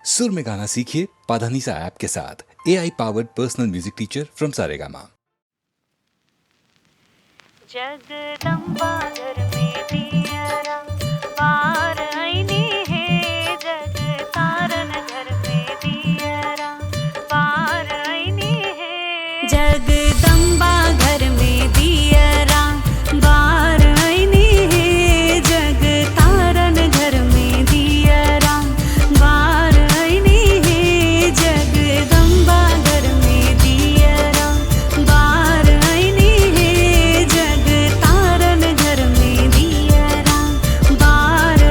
सुर में गाना सीखिए पाधानीसा ऐप के साथ। AI powered personal music teacher from Saregama. Jagdamba घर में दियरा बार आईनी है, जग तारन घर में दियरा बार आईनी है। जगदंबा घर में दियरा बार आईनी है, जग तारन घर में दियरा बार आईनी है। जगदंबा घर में दियरा बार आईनी है, जग तारन घर में दियरा बार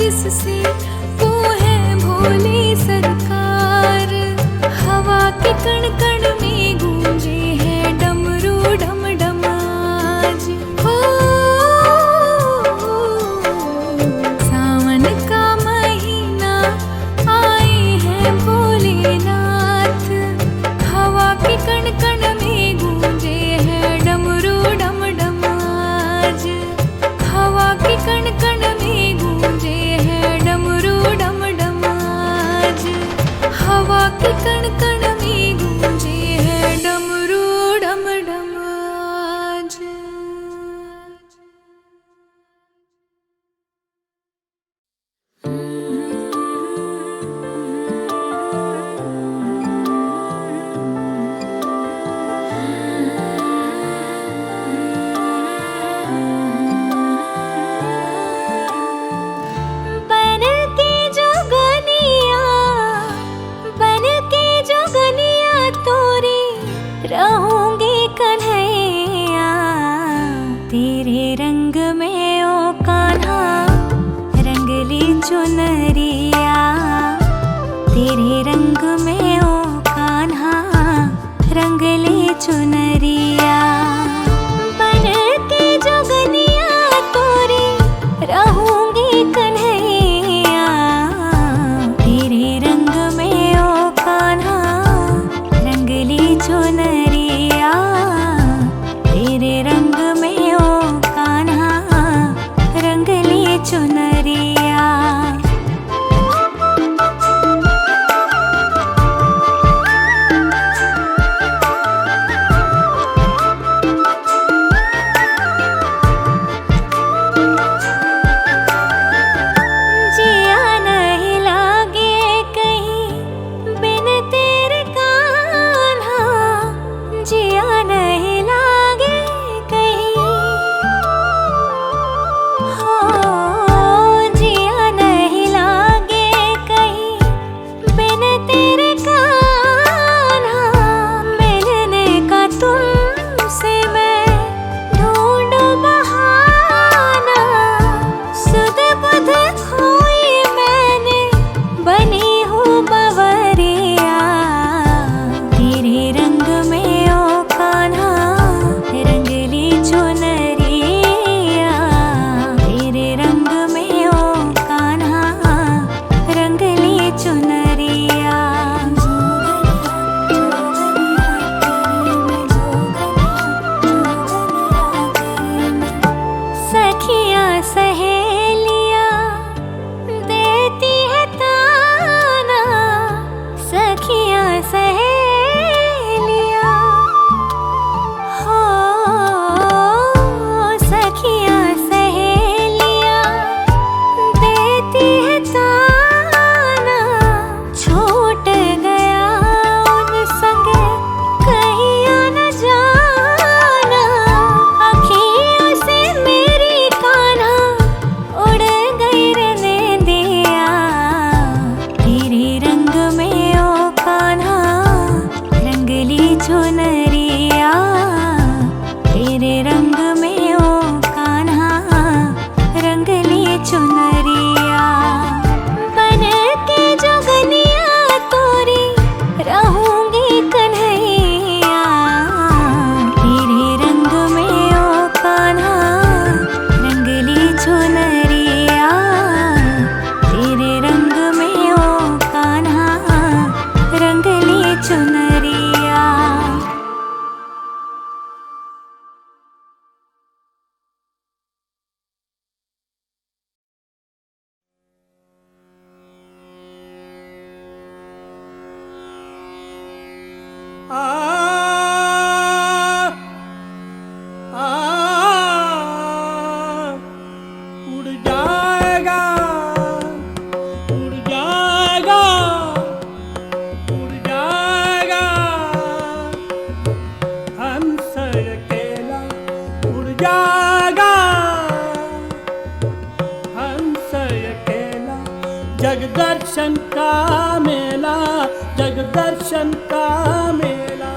जिससे वो है भोले सरकार। हवा के कण कण में गूंजे है डमरू डम डम आज। हो सावन का महीना आए हैं भोलेनाथ। हवा के कण कण में गूंजे है डमरू डम डम आज। हवा के कण कण में गूंजे है डमरू डम डम आज। हवा के कण कण में गूंजे है डमरू डम डम आज। बन के जोगनिया, बन के जोगनिया तोरे रहूंगी कन्हैया। तेरे रंग में ओ कान्हा रंगली चुनरिया। तेरे रंग में ओ कान्हा रंगली चुनरिया। बन के जोगनिया तोरे रहूंगी कन्हैया। तेरे रंग में ओ कान्हा रंगली चुनरिया। तेरे रंग में ओ कान्हा रंगली चुनरिया। जिया नहीं लागे कहीं बिन तेरे कान्हा। जिया नहीं लागे कहीं। हो जिया नहीं लागे कहीं बिन तेरे कान्हा। मिलने का तुमसे मैं ढूंढूं बहाना। सुध बुध खोई मैंने बनी हूँ बवरिया। तेरे रंग में ओ कान्हा रंगली चुनरिया। तेरे रंग में ओ कान्हा रंगली चुनरिया। सखियाँ सहेलियाँ देती है ताना। सखियाँ सहेलियाँ हो सखियाँ सहेलियाँ देती है ताना। छूट गया उन संग कहीं न जाना। अखियों से मेरी कान्हा उड़ गई रे नैंदिया। तेरे रंग में ओ कान्हा रंगली चुनरिया। तेरे रंग में ओ कान्हा रंगली चुनरिया। बन के जोगनिया तोरी रहूंगी कन्हैया। तेरे रंग में ओ कान्हा रंगली चुनरिया। तेरे रंग में ओ कान्हा रंगली चुनरिया। आ आ उड़ जाएगा, उड़ जाएगा, उड़ जाएगा हंस अकेला। उड़ जाएगा हंस अकेला। जग दर्शन का मेला, जग दर्शन का मेला।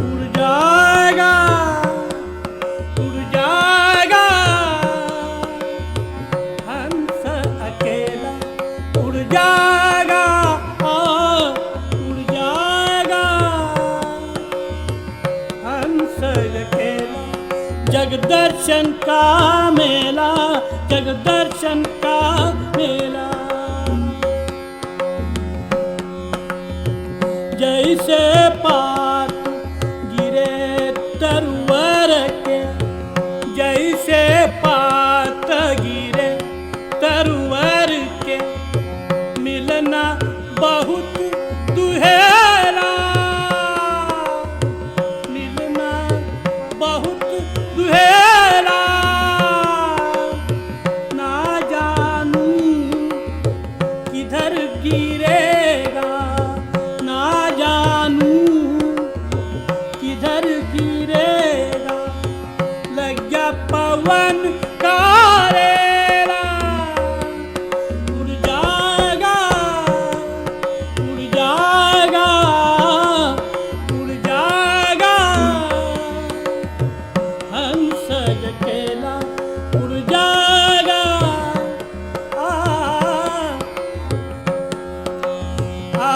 उड़ जाएगा, उड़ जाएगा मेला, जग दर्शन का मेला। जैसे पात गिरे तरवर के, जैसे पात गिरे तरवर के, मिलना बहुत दुहेरा, मिलना बहुत दुहेरा। ना जानू किधर गिरेगा, ना जानू किधर गिरेगा। लग गया पवन का रेला, उड़ जाएगा, उड़ जाएगा, उड़ जाएगा। हंस अकेला उड़ जाएगा। आ, आ,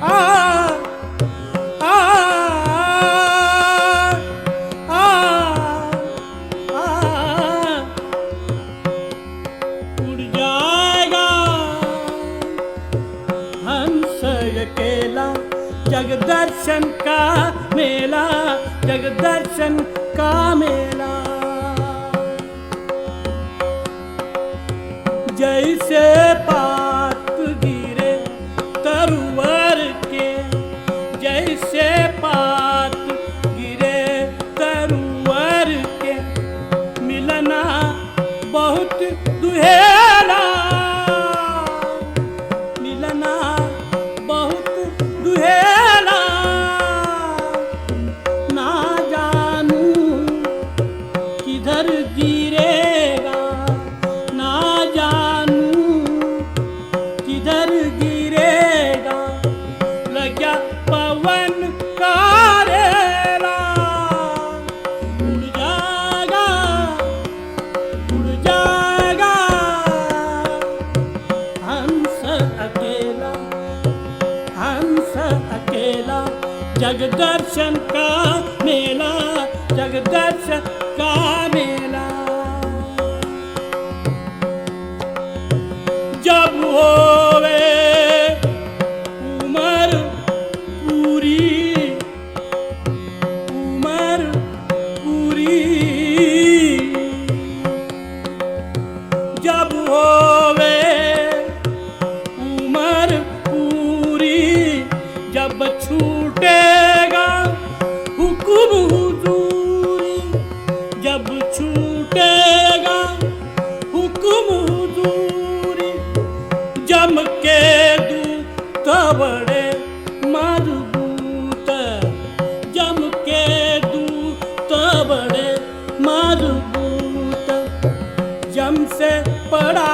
आ, आ, उड़ जाएगा। हंस अकेला, जग दर्शन का मेला, जग दर्शन का मेला। जैसे पात गिरे तरवर के, जैसे पात गिरे तरवर के, मिलना बहुत दुहेला, मिलना बहुत दुहेला। ना जानू किधर गिरेगा, ना जानू किधर गिरेगा। लग गया पवन का रेला, उड़ जाएगा, उड़ जाएगा। हंस अकेला, हंस अकेला, जग दर्शन का मेला, जग दर्शन का मेला। जब होवे उमर पूरी, उमर पूरी, जब होवे उमर पूरी, जब छूटेगा हुकुम हुजूरी, जब छूटेगा हुकुम हुजूरी। जम के दूत बड़े मजबूत, जम के दूत बड़े मजबूत। जम से पड़ा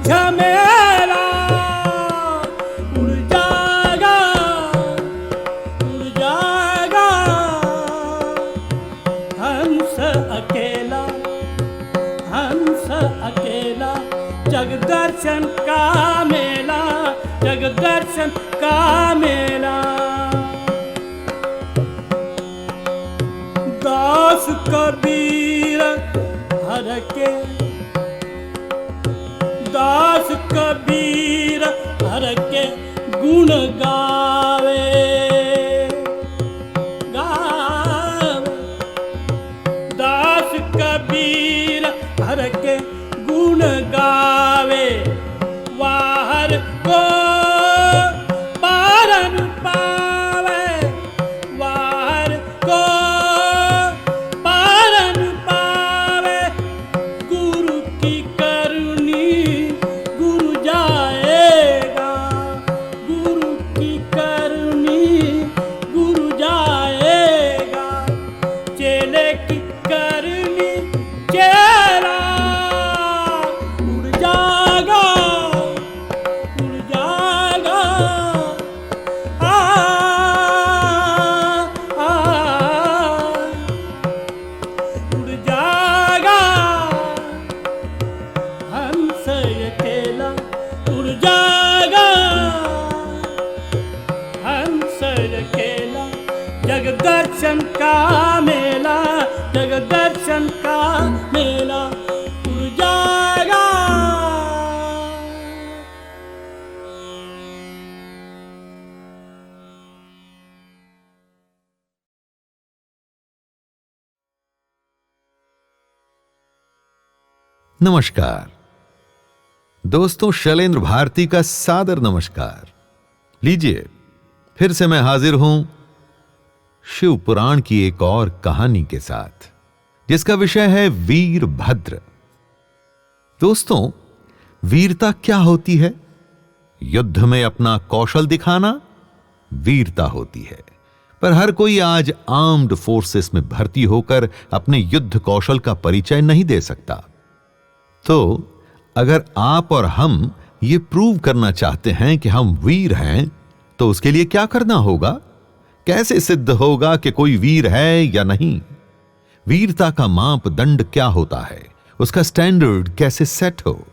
झमेला, उड़ जाएगा, उड़ जाएगा। हंस अकेला, हंस अकेला, जग दर्शन का मेला, जग दर्शन का मेला। दास कबीर हर के, दास कबीर हर के गुण गावे, गावे। दास कबीर हर के गुण गावे, वाहर को पारन पावे, वाहर को पारन पावे। गुरु की करुणी गुरु जाएगा, गुरु की करुणी गुरु जाएगा। चेले की करनी दर्शन का मेला उड़ जाएगा। नमस्कार दोस्तों, शैलेंद्र भारती का सादर नमस्कार। लीजिए, फिर से मैं हाजिर हूं शिव पुराण की एक और कहानी के साथ, जिसका विषय है वीरभद्र। दोस्तों, वीरता क्या होती है? युद्ध में अपना कौशल दिखाना वीरता होती है। पर हर कोई आज आर्म्ड फोर्सेस में भर्ती होकर अपने युद्ध कौशल का परिचय नहीं दे सकता। तो अगर आप और हम ये प्रूव करना चाहते हैं कि हम वीर हैं, तो उसके लिए क्या करना होगा? कैसे सिद्ध होगा कि कोई वीर है या नहीं? वीरता का मापदंड क्या होता है? उसका स्टैंडर्ड कैसे सेट हो?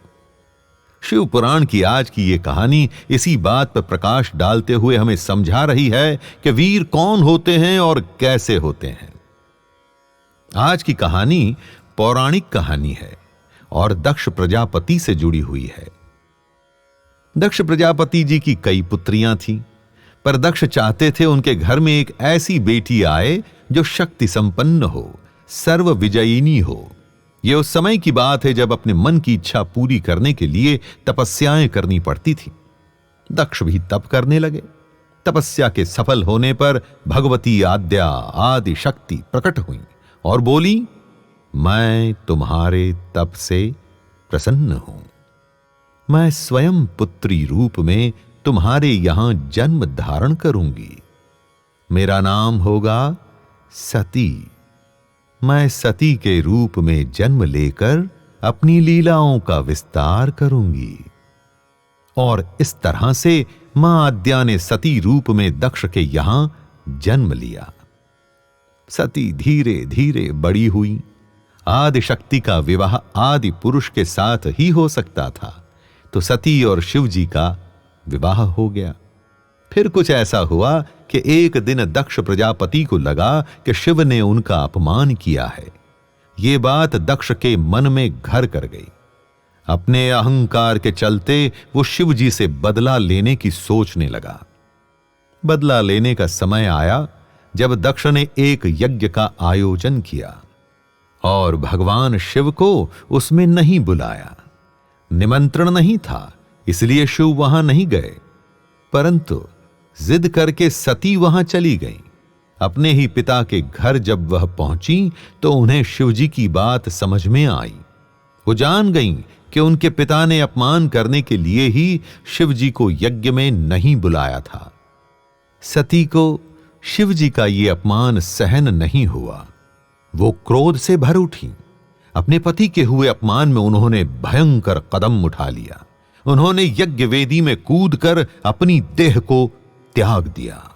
शिव पुराण की आज की यह कहानी इसी बात पर प्रकाश डालते हुए हमें समझा रही है कि वीर कौन होते हैं और कैसे होते हैं। आज की कहानी पौराणिक कहानी है और दक्ष प्रजापति से जुड़ी हुई है। दक्ष प्रजापति जी की कई पुत्रियां थीं, पर दक्ष चाहते थे उनके घर में एक ऐसी बेटी आए जो शक्ति संपन्न हो, सर्व विजयिनी हो। यह उस समय की बात है जब अपने मन की इच्छा पूरी करने के लिए तपस्याएं करनी पड़ती थी। दक्ष भी तप करने लगे। तपस्या के सफल होने पर भगवती आद्या आदि शक्ति प्रकट हुई और बोली, मैं तुम्हारे तप से प्रसन्न हूं। मैं स्वयं पुत्री रूप में तुम्हारे यहां जन्म धारण करूंगी। मेरा नाम होगा सती। मैं सती के रूप में जन्म लेकर अपनी लीलाओं का विस्तार करूंगी। और इस तरह से मां आद्या ने सती रूप में दक्ष के यहां जन्म लिया। सती धीरे धीरे बड़ी हुई। आदि शक्ति का विवाह आदि पुरुष के साथ ही हो सकता था, तो सती और शिव जी का विवाह हो गया। फिर कुछ ऐसा हुआ कि एक दिन दक्ष प्रजापति को लगा कि शिव ने उनका अपमान किया है। यह बात दक्ष के मन में घर कर गई। अपने अहंकार के चलते वो शिव जी से बदला लेने की सोचने लगा। बदला लेने का समय आया जब दक्ष ने एक यज्ञ का आयोजन किया और भगवान शिव को उसमें नहीं बुलाया। निमंत्रण नहीं था, इसलिए शिव वहां नहीं गए, परंतु जिद करके सती वहां चली गई। अपने ही पिता के घर जब वह पहुंची तो उन्हें शिवजी की बात समझ में आई। वो जान गईं कि उनके पिता ने अपमान करने के लिए ही शिवजी को यज्ञ में नहीं बुलाया था। सती को शिवजी का ये अपमान सहन नहीं हुआ। वो क्रोध से भर उठी। अपने पति के हुए अपमान में उन्होंने भयंकर कदम उठा लिया। उन्होंने यज्ञ वेदी में कूदकर अपनी देह को त्याग दिया।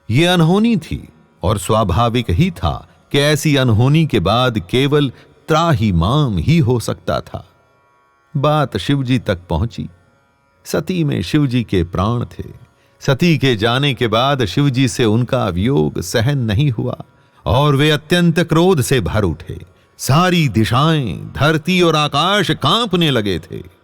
यह अनहोनी थी और स्वाभाविक ही था कि ऐसी अनहोनी के बाद केवल त्राहिमाम ही हो सकता था। बात शिवजी तक पहुंची। सती में शिवजी के प्राण थे। सती के जाने के बाद शिवजी से उनका वियोग सहन नहीं हुआ और वे अत्यंत क्रोध से भर उठे। सारी दिशाएं, धरती और आकाश कांपने लगे थे।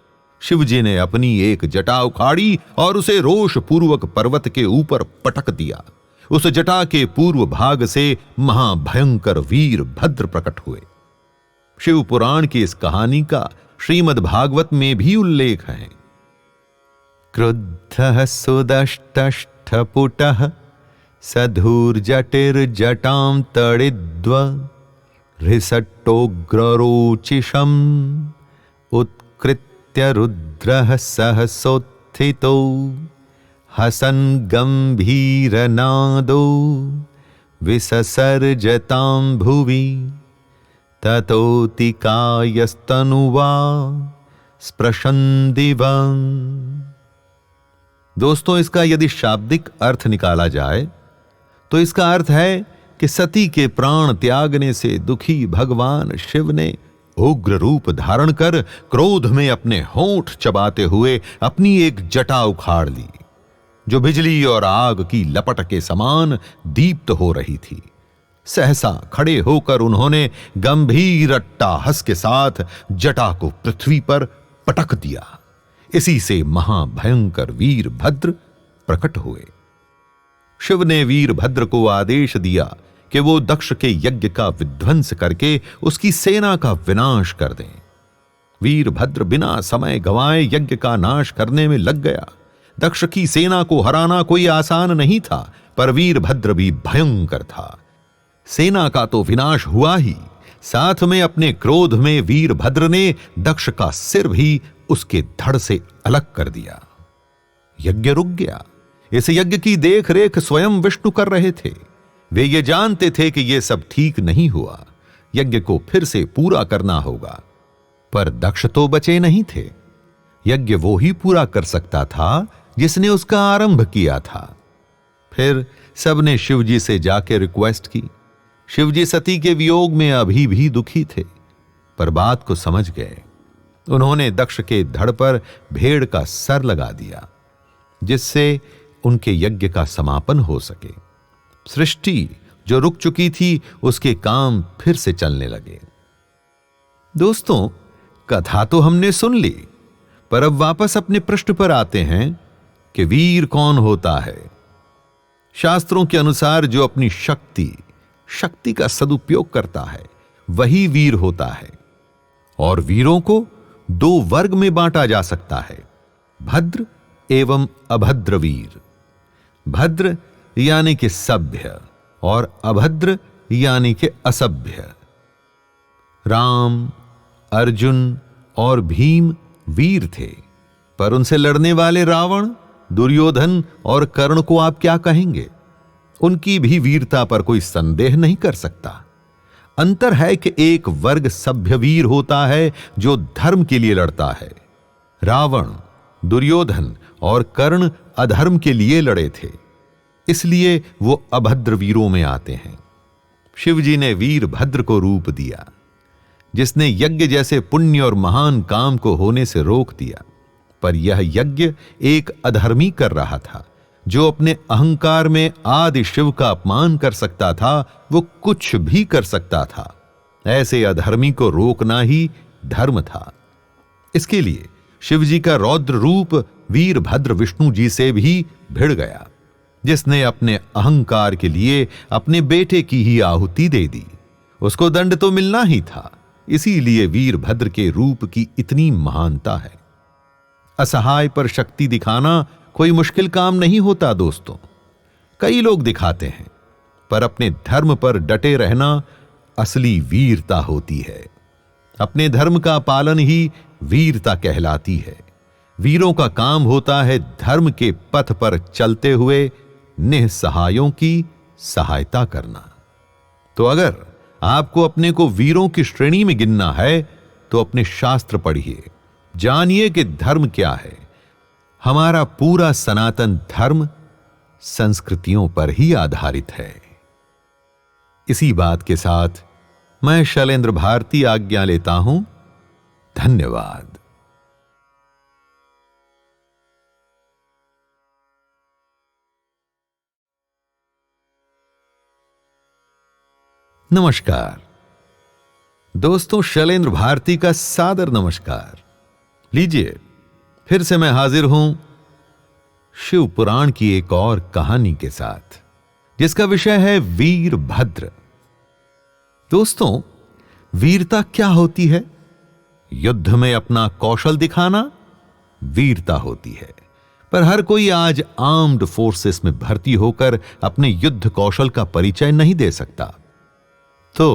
शिवजी ने अपनी एक जटा उखाड़ी और उसे रोष पूर्वक पर्वत के ऊपर पटक दिया। उस जटा के पूर्व भाग से महाभयंकर वीर भद्र प्रकट हुए। शिव पुराण की इस कहानी का श्रीमद् भागवत में भी उल्लेख है। क्रुद्धः सुदष्टष्टपुटः सधूर्जटिर्जटां तडिद्व हृषट्टोग्ररोचिषम् उत्कृत्य रुद्रः सहसोत्थितो हसन् गम्भीरनादो विससर्जतां भुवि ततोतिकायस्तनुवा स्पृशन् दिवम्। दोस्तों, इसका यदि शाब्दिक अर्थ निकाला जाए तो इसका अर्थ है कि सती के प्राण त्यागने से दुखी भगवान शिव ने उग्र रूप धारण कर क्रोध में अपने होंठ चबाते हुए अपनी एक जटा उखाड़ ली, जो बिजली और आग की लपट के समान दीप्त हो रही थी। सहसा खड़े होकर उन्होंने गंभीर अट्टहास के साथ जटा को पृथ्वी पर पटक दिया। इसी से महाभयंकर वीरभद्र प्रकट हुए। शिव ने वीरभद्र को आदेश दिया कि वो दक्ष के यज्ञ का विध्वंस करके उसकी सेना का विनाश कर दें। वीरभद्र बिना समय गंवाए यज्ञ का नाश करने में लग गया। दक्ष की सेना को हराना कोई आसान नहीं था, पर वीरभद्र भी भयंकर था। सेना का तो विनाश हुआ ही, साथ में अपने क्रोध में वीरभद्र ने दक्ष का सिर भी उसके धड़ से अलग कर दिया। यज्ञ रुक गया। इस यज्ञ की देखरेख स्वयं विष्णु कर रहे थे। वे ये जानते थे कि यह सब ठीक नहीं हुआ, यज्ञ को फिर से पूरा करना होगा। पर दक्ष तो बचे नहीं थे। यज्ञ वो ही पूरा कर सकता था जिसने उसका आरंभ किया था। फिर सबने शिवजी से जाकर रिक्वेस्ट की। शिवजी सती के वियोग में अभी भी दुखी थे, पर बात को समझ गए। उन्होंने दक्ष के धड़ पर भेड़ का सर लगा दिया, जिससे उनके यज्ञ का समापन हो सके। सृष्टि जो रुक चुकी थी, उसके काम फिर से चलने लगे। दोस्तों, कथा तो हमने सुन ली, पर अब वापस अपने पृष्ठ पर आते हैं कि वीर कौन होता है। शास्त्रों के अनुसार जो अपनी शक्ति का सदुपयोग करता है, वही वीर होता है। और वीरों को दो वर्ग में बांटा जा सकता है, भद्र एवं अभद्र वीर। भद्र यानी कि सभ्य और अभद्र यानी कि असभ्य। राम, अर्जुन और भीम वीर थे, पर उनसे लड़ने वाले रावण, दुर्योधन और कर्ण को आप क्या कहेंगे? उनकी भी वीरता पर कोई संदेह नहीं कर सकता। अंतर है कि एक वर्ग सभ्य वीर होता है जो धर्म के लिए लड़ता है। रावण, दुर्योधन और कर्ण अधर्म के लिए लड़े थे, इसलिए वो अभद्र वीरों में आते हैं। शिवजी ने वीरभद्र को रूप दिया, जिसने यज्ञ जैसे पुण्य और महान काम को होने से रोक दिया। पर यह यज्ञ एक अधर्मी कर रहा था, जो अपने अहंकार में आदि शिव का अपमान कर सकता था, वो कुछ भी कर सकता था। ऐसे अधर्मी को रोकना ही धर्म था। इसके लिए शिवजी का रौद्र रूप वीरभद्र विष्णु जी से भी भिड़ गया, जिसने अपने अहंकार के लिए अपने बेटे की ही आहुति दे दी। उसको दंड तो मिलना ही था, इसीलिए वीरभद्र के रूप की इतनी महानता है। असहाय पर शक्ति दिखाना कोई मुश्किल काम नहीं होता दोस्तों। कई लोग दिखाते हैं, पर अपने धर्म पर डटे रहना असली वीरता होती है। अपने धर्म का पालन ही वीरता कहलाती है। वीरों का काम होता है धर्म के पथ पर चलते हुए निःसहायों की सहायता करना। तो अगर आपको अपने को वीरों की श्रेणी में गिनना है, तो अपने शास्त्र पढ़िए, जानिए कि धर्म क्या है। हमारा पूरा सनातन धर्म संस्कृतियों पर ही आधारित है। इसी बात के साथ मैं शैलेंद्र भारती आज्ञा लेता हूं। धन्यवाद। नमस्कार दोस्तों, शैलेंद्र भारती का सादर नमस्कार। लीजिए, फिर से मैं हाजिर हूं शिव पुराण की एक और कहानी के साथ, जिसका विषय है वीरभद्र। दोस्तों, वीरता क्या होती है? युद्ध में अपना कौशल दिखाना वीरता होती है। पर हर कोई आज आर्म्ड फोर्सेस में भर्ती होकर अपने युद्ध कौशल का परिचय नहीं दे सकता। तो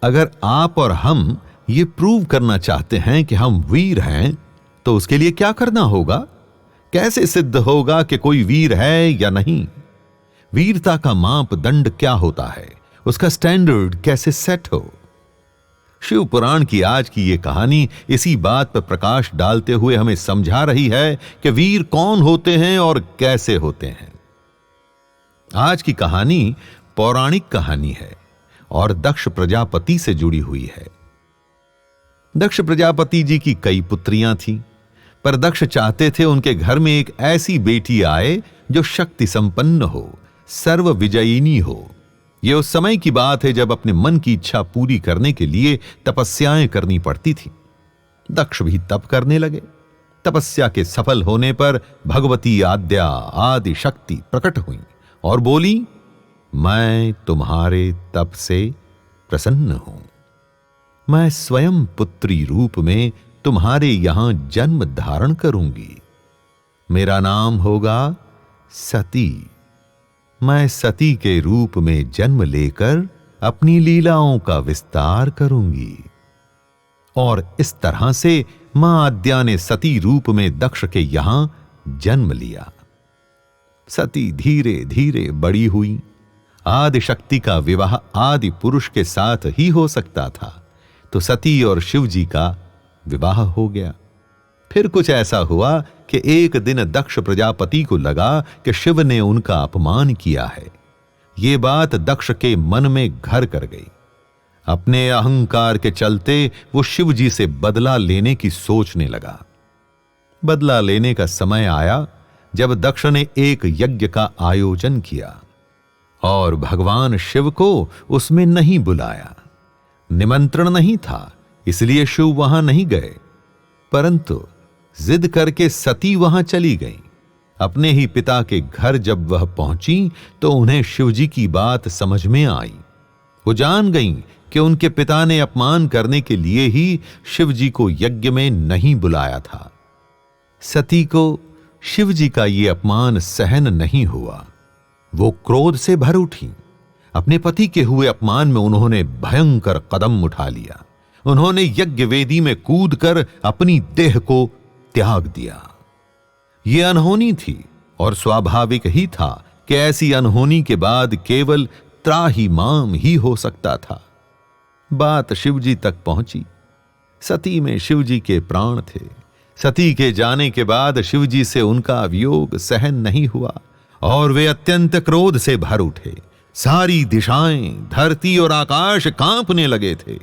अगर आप और हम ये प्रूव करना चाहते हैं कि हम वीर हैं, तो उसके लिए क्या करना होगा? कैसे सिद्ध होगा कि कोई वीर है या नहीं? वीरता का मापदंड क्या होता है? उसका स्टैंडर्ड कैसे सेट हो? शिव पुराण की आज की यह कहानी इसी बात पर प्रकाश डालते हुए हमें समझा रही है कि वीर कौन होते हैं और कैसे होते हैं। आज की कहानी पौराणिक कहानी है और दक्ष प्रजापति से जुड़ी हुई है। दक्ष प्रजापति जी की कई पुत्रियां थीं, पर दक्ष चाहते थे उनके घर में एक ऐसी बेटी आए जो शक्ति संपन्न हो, सर्व विजयिनी हो। यह उस समय की बात है जब अपने मन की इच्छा पूरी करने के लिए तपस्याएं करनी पड़ती थी। दक्ष भी तप करने लगे। तपस्या के सफल होने पर भगवती आद्या आदि शक्ति प्रकट हुई और बोली, मैं तुम्हारे तप से प्रसन्न हूं। मैं स्वयं पुत्री रूप में तुम्हारे यहां जन्म धारण करूंगी। मेरा नाम होगा सती। मैं सती के रूप में जन्म लेकर अपनी लीलाओं का विस्तार करूंगी। और इस तरह से मां आद्या ने सती रूप में दक्ष के यहां जन्म लिया। सती धीरे धीरे बड़ी हुई। आदि शक्ति का विवाह आदि पुरुष के साथ ही हो सकता था, तो सती और शिव जी का विवाह हो गया। फिर कुछ ऐसा हुआ कि एक दिन दक्ष प्रजापति को लगा कि शिव ने उनका अपमान किया है। ये बात दक्ष के मन में घर कर गई। अपने अहंकार के चलते वो शिव जी से बदला लेने की सोचने लगा। बदला लेने का समय आया जब दक्ष ने एक यज्ञ का आयोजन किया और भगवान शिव को उसमें नहीं बुलाया। निमंत्रण नहीं था, इसलिए शिव वहां नहीं गए, परंतु जिद करके सती वहां चली गई। अपने ही पिता के घर जब वह पहुंची तो उन्हें शिवजी की बात समझ में आई। वो जान गईं कि उनके पिता ने अपमान करने के लिए ही शिवजी को यज्ञ में नहीं बुलाया था। सती को शिवजी का ये अपमान सहन नहीं हुआ। वो क्रोध से भर उठी। अपने पति के हुए अपमान में उन्होंने भयंकर कदम उठा लिया। उन्होंने यज्ञ वेदी में कूदकर अपनी देह को त्याग दिया। यह अनहोनी थी और स्वाभाविक ही था कि ऐसी अनहोनी के बाद केवल त्राहिमाम ही हो सकता था। बात शिवजी तक पहुंची। सती में शिवजी के प्राण थे। सती के जाने के बाद शिवजी से उनका वियोग सहन नहीं हुआ और वे अत्यंत क्रोध से भर उठे। सारी दिशाएं, धरती और आकाश कांपने लगे थे।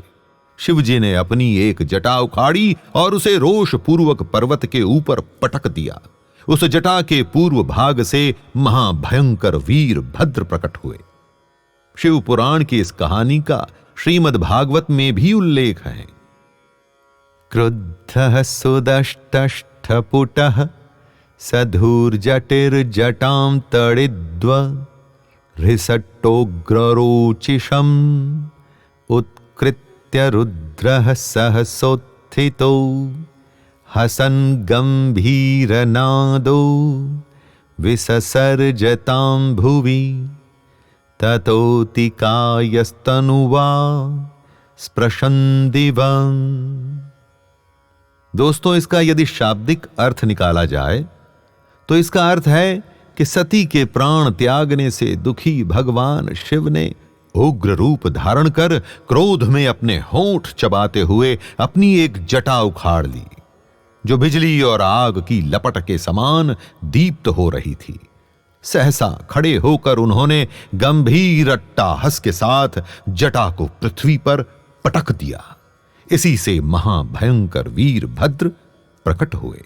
शिवजी ने अपनी एक जटा उखाड़ी और उसे रोष पूर्वक पर्वत के ऊपर पटक दिया। उस जटा के पूर्व भाग से महाभयंकर वीर भद्र प्रकट हुए। शिव पुराण की इस कहानी का श्रीमद् भागवत में भी उल्लेख है। क्रुद्धः सुदष्टष्ठपुटः सधूर्जटिर्जटां तडिद्व हृषट्टोग्ररोचिषम् उत्कृत्य रुद्रः सहसोत्थितो हसन् गम्भीरनादो विससर्जतां भुवि ततोतिकायस्तनुवा स्पृशन् दिवम्। दोस्तों, इसका यदि शाब्दिक अर्थ निकाला जाए तो इसका अर्थ है कि सती के प्राण त्यागने से दुखी भगवान शिव ने उग्र रूप धारण कर क्रोध में अपने होंठ चबाते हुए अपनी एक जटा उखाड़ ली, जो बिजली और आग की लपट के समान दीप्त हो रही थी। सहसा खड़े होकर उन्होंने गंभीर अट्टाहस के साथ जटा को पृथ्वी पर पटक दिया। इसी से महाभयंकर वीरभद्र प्रकट हुए।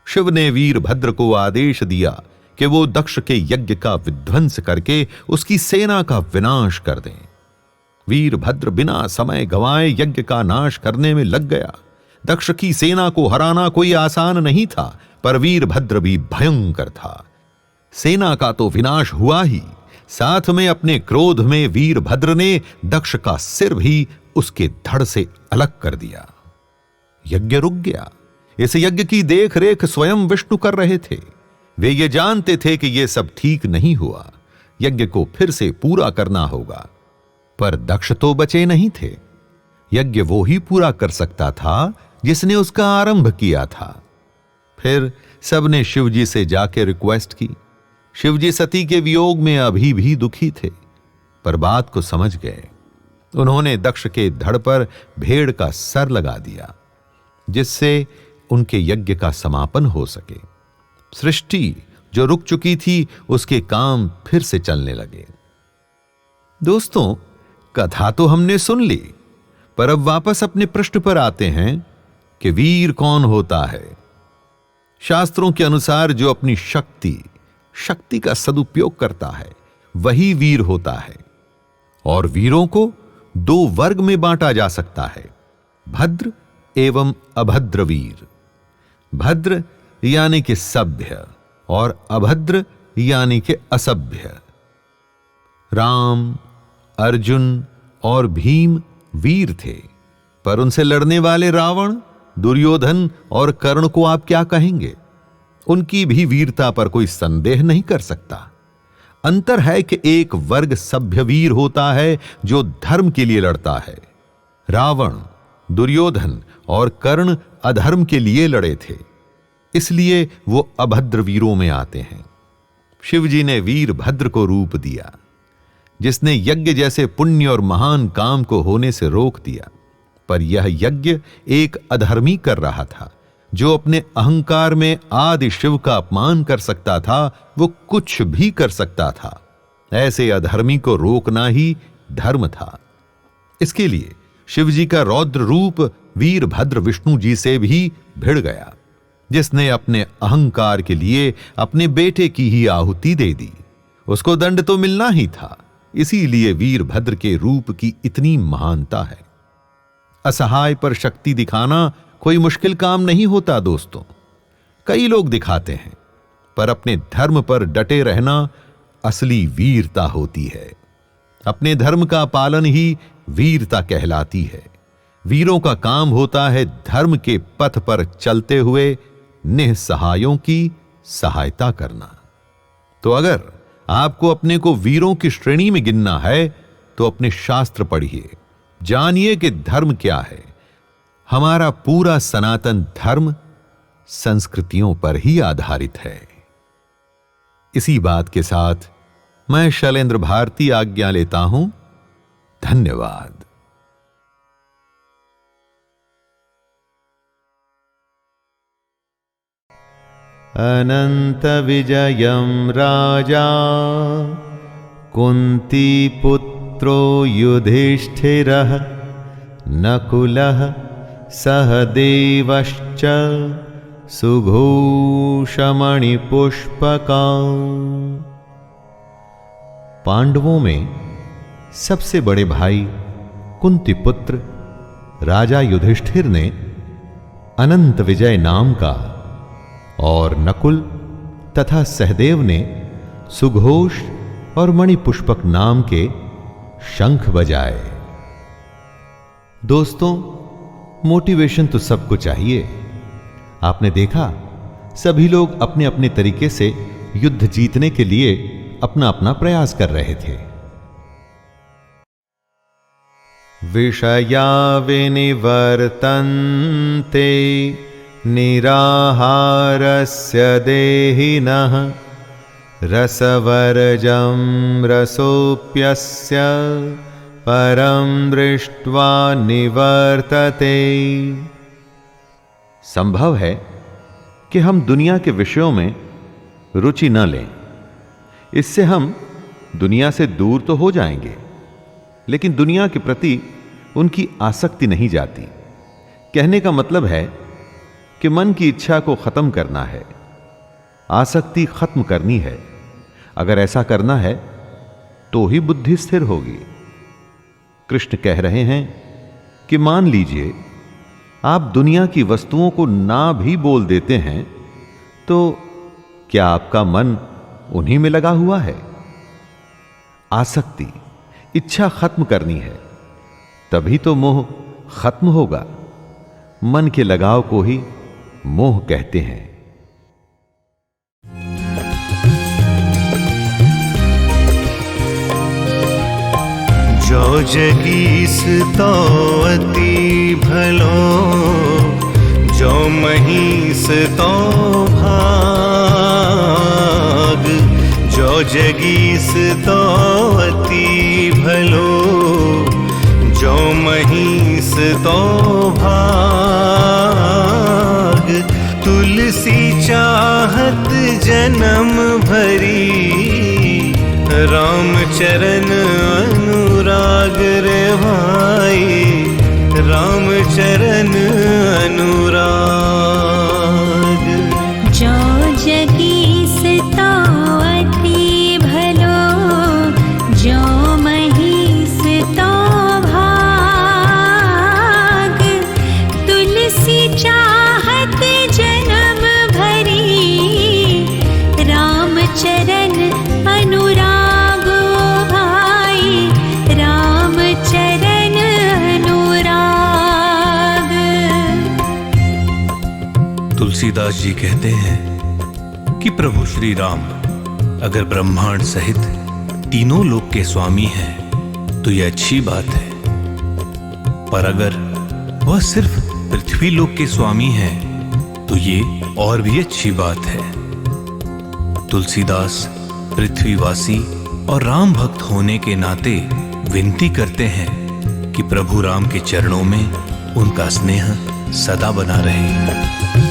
शिव ने वीरभद्र को आदेश दिया कि वो दक्ष के यज्ञ का विध्वंस करके उसकी सेना का विनाश कर दें। वीरभद्र बिना समय गंवाए यज्ञ का नाश करने में लग गया। दक्ष की सेना को हराना कोई आसान नहीं था, पर वीरभद्र भी भयंकर था। सेना का तो विनाश हुआ ही, साथ में अपने क्रोध में वीरभद्र ने दक्ष का सिर भी उसके धड़ से अलग कर दिया। यज्ञ रुक गया। इस यज्ञ की देख रेख स्वयं विष्णु कर रहे थे। वे ये जानते थे कि यह सब ठीक नहीं हुआ, यज्ञ को फिर से पूरा करना होगा, पर दक्ष तो बचे नहीं थे। यज्ञ वो ही पूरा कर सकता था जिसने उसका आरंभ किया था। फिर सबने शिवजी से जाकर रिक्वेस्ट की। शिवजी सती के वियोग में अभी भी दुखी थे, पर बात को समझ गए। उन्होंने दक्ष के धड़ पर भेड़ का सर लगा दिया, जिससे उनके यज्ञ का समापन हो सके। सृष्टि जो रुक चुकी थी, उसके काम फिर से चलने लगे। दोस्तों, कथा तो हमने सुन ली, पर अब वापस अपने पृष्ठ पर आते हैं कि वीर कौन होता है। शास्त्रों के अनुसार जो अपनी शक्ति का सदुपयोग करता है, वही वीर होता है। और वीरों को दो वर्ग में बांटा जा सकता है, भद्र एवं अभद्र वीर। भद्र यानी कि सभ्य और अभद्र यानी कि असभ्य। राम, अर्जुन और भीम वीर थे, पर उनसे लड़ने वाले रावण, दुर्योधन और कर्ण को आप क्या कहेंगे? उनकी भी वीरता पर कोई संदेह नहीं कर सकता। अंतर है कि एक वर्ग सभ्य वीर होता है जो धर्म के लिए लड़ता है। रावण, दुर्योधन और कर्ण अधर्म के लिए लड़े थे, इसलिए वो अभद्र वीरों में आते हैं। शिवजी ने वीरभद्र को रूप दिया, जिसने यज्ञ जैसे पुण्य और महान काम को होने से रोक दिया। पर यह यज्ञ एक अधर्मी कर रहा था, जो अपने अहंकार में आदि शिव का अपमान कर सकता था। वो कुछ भी कर सकता था। ऐसे अधर्मी को रोकना ही धर्म था। इसके लिए शिवजी का रौद्र रूप वीरभद्र विष्णु जी से भी भिड़ गया, जिसने अपने अहंकार के लिए अपने बेटे की ही आहुति दे दी। उसको दंड तो मिलना ही था, इसीलिए वीरभद्र के रूप की इतनी महानता है। असहाय पर शक्ति दिखाना कोई मुश्किल काम नहीं होता दोस्तों। कई लोग दिखाते हैं, पर अपने धर्म पर डटे रहना असली वीरता होती है। अपने धर्म का पालन ही वीरता कहलाती है। वीरों का काम होता है धर्म के पथ पर चलते हुए निःसहायों की सहायता करना। तो अगर आपको अपने को वीरों की श्रेणी में गिनना है तो अपने शास्त्र पढ़िए, जानिए कि धर्म क्या है। हमारा पूरा सनातन धर्म संस्कृतियों पर ही आधारित है। इसी बात के साथ मैं शैलेंद्र भारती आज्ञा लेता हूं। धन्यवाद। अनंत विजयं राजा कुंती पुत्रो युधिष्ठिरः नकुलः सहदेवश्च सुघोषमणिपुष्पका। पांडवों में सबसे बड़े भाई कुंती पुत्र राजा युधिष्ठिर ने अनंत विजय नाम का और नकुल तथा सहदेव ने सुघोष और मणिपुष्पक नाम के शंख बजाए। दोस्तों, मोटिवेशन तो सबको चाहिए। आपने देखा, सभी लोग अपने अपने तरीके से युद्ध जीतने के लिए अपना अपना प्रयास कर रहे थे। विषया विनिवर्तन्ते निराहारस्य देहिनः रसवर्जं रसोप्यस्य परं दृष्ट्वा निवर्तते। संभव है कि हम दुनिया के विषयों में रुचि न लें, इससे हम दुनिया से दूर तो हो जाएंगे, लेकिन दुनिया के प्रति उनकी आसक्ति नहीं जाती। कहने का मतलब है कि मन की इच्छा को खत्म करना है, आसक्ति खत्म करनी है। अगर ऐसा करना है तो ही बुद्धि स्थिर होगी। कृष्ण कह रहे हैं कि मान लीजिए आप दुनिया की वस्तुओं को ना भी बोल देते हैं, तो क्या आपका मन उन्हीं में लगा हुआ है? आसक्ति, इच्छा खत्म करनी है, तभी तो मोह खत्म होगा। मन के लगाव को ही मोह कहते हैं। जो जगीस तो अति भलो, जो महीस तो भाग। जो जगीस तो अति भलो, जो महीस तो भाग। तुलसी चाहत जन्म भरी, राम चरण अनुराग रे भाई, राम चरण अनुराग। जो जगीस तो अति भलो, जो महीस चाहत जन्म भरी, राम चरण अनुराग भाई, राम चरण अनुराग। तुलसीदास जी कहते हैं कि प्रभु श्री राम अगर ब्रह्मांड सहित तीनों लोक के स्वामी हैं तो यह अच्छी बात है, पर अगर वह सिर्फ पृथ्वी लोक के स्वामी हैं तो ये और भी अच्छी बात है। तुलसीदास पृथ्वीवासी और राम भक्त होने के नाते विनती करते हैं कि प्रभु राम के चरणों में उनका स्नेह सदा बना रहे।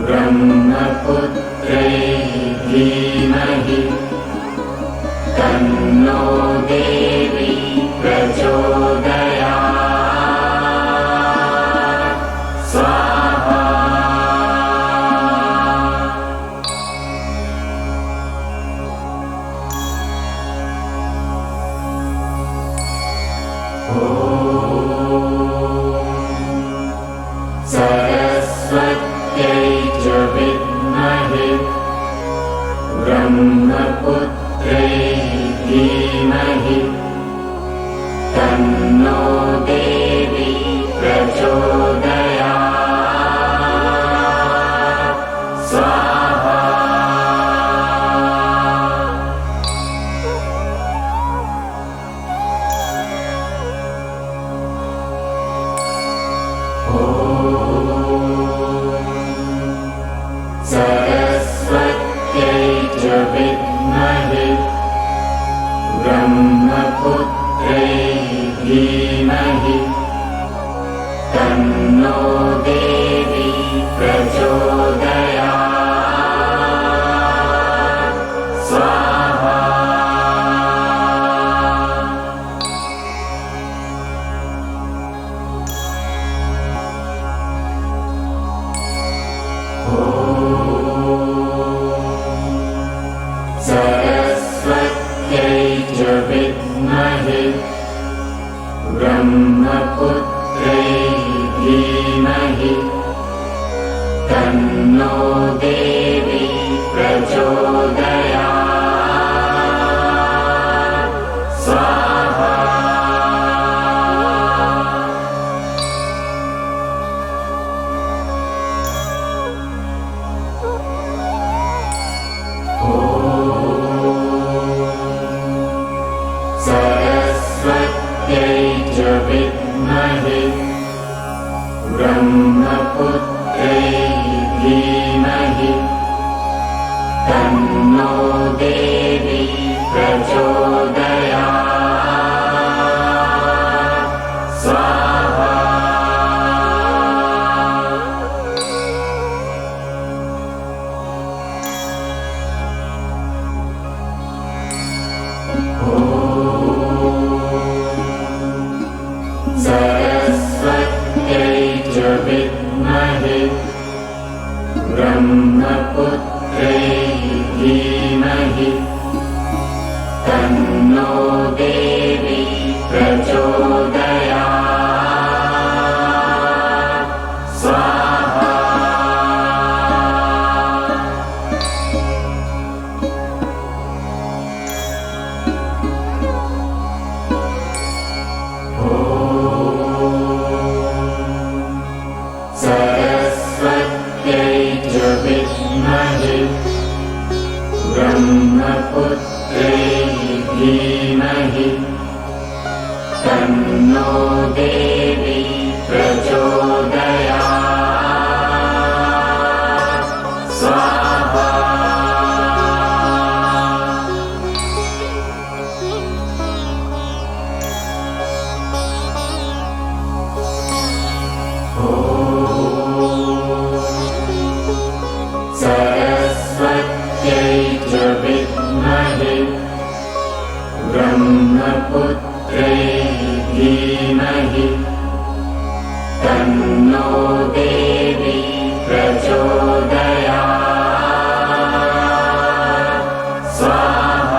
ब्रह्म ब्रह्मपुत्रै धीमहि तन्नो देवी प्रचोदयात् स्वाहा। सरस्वत्यै च विद्महे ब्रह्मपुत्रै धीमहि तन्नो देवी प्रचोदयात् स्वाहा। सरस्वत्यै च विद्महे ब्रह्मपुत्रै धीमहि तन्नो देवी प्रचोदयात् स्वाहा। सरस्वत्यै च विद्महे ब्रह्मपुत्रै धीमहि तन्नो देवी प्रचोदयात् स्वाहा। सरस्वत्यै च विद्महे ब्रह्मपुत्रै धीमहि तन्नो देवी प्रचोदयात् स्वाहा। सरस्वत्यै च विद्महे ब्रह्मपुत्रै धीमहि तन्नो देवी प्रचोदयात् स्वाहा। सरस्वत्यै च विद्महे ब्रह्मपुत्रै धीमहि तन्नो देवी प्रचोदयात् स्वाहा। सरस्वत्यै च विद्महे ब्रह्मपुत्रै धीमहि तन्नो देवी प्रचोदयात् स्वाहा।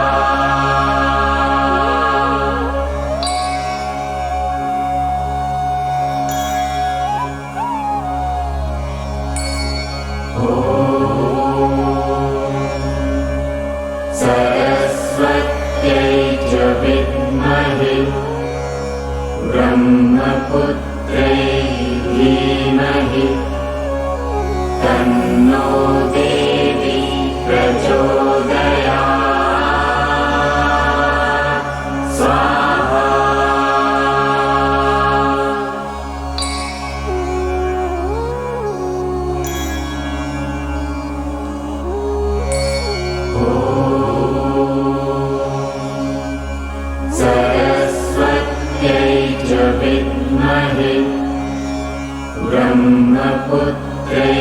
सरस्वत्यै च विद्महे ब्रह्मपुत्रै धीमहि तन्नो देवी प्रचोदयात् स्वाहा। सरस्वत्यै च विद्महे ब्रह्मपुत्रै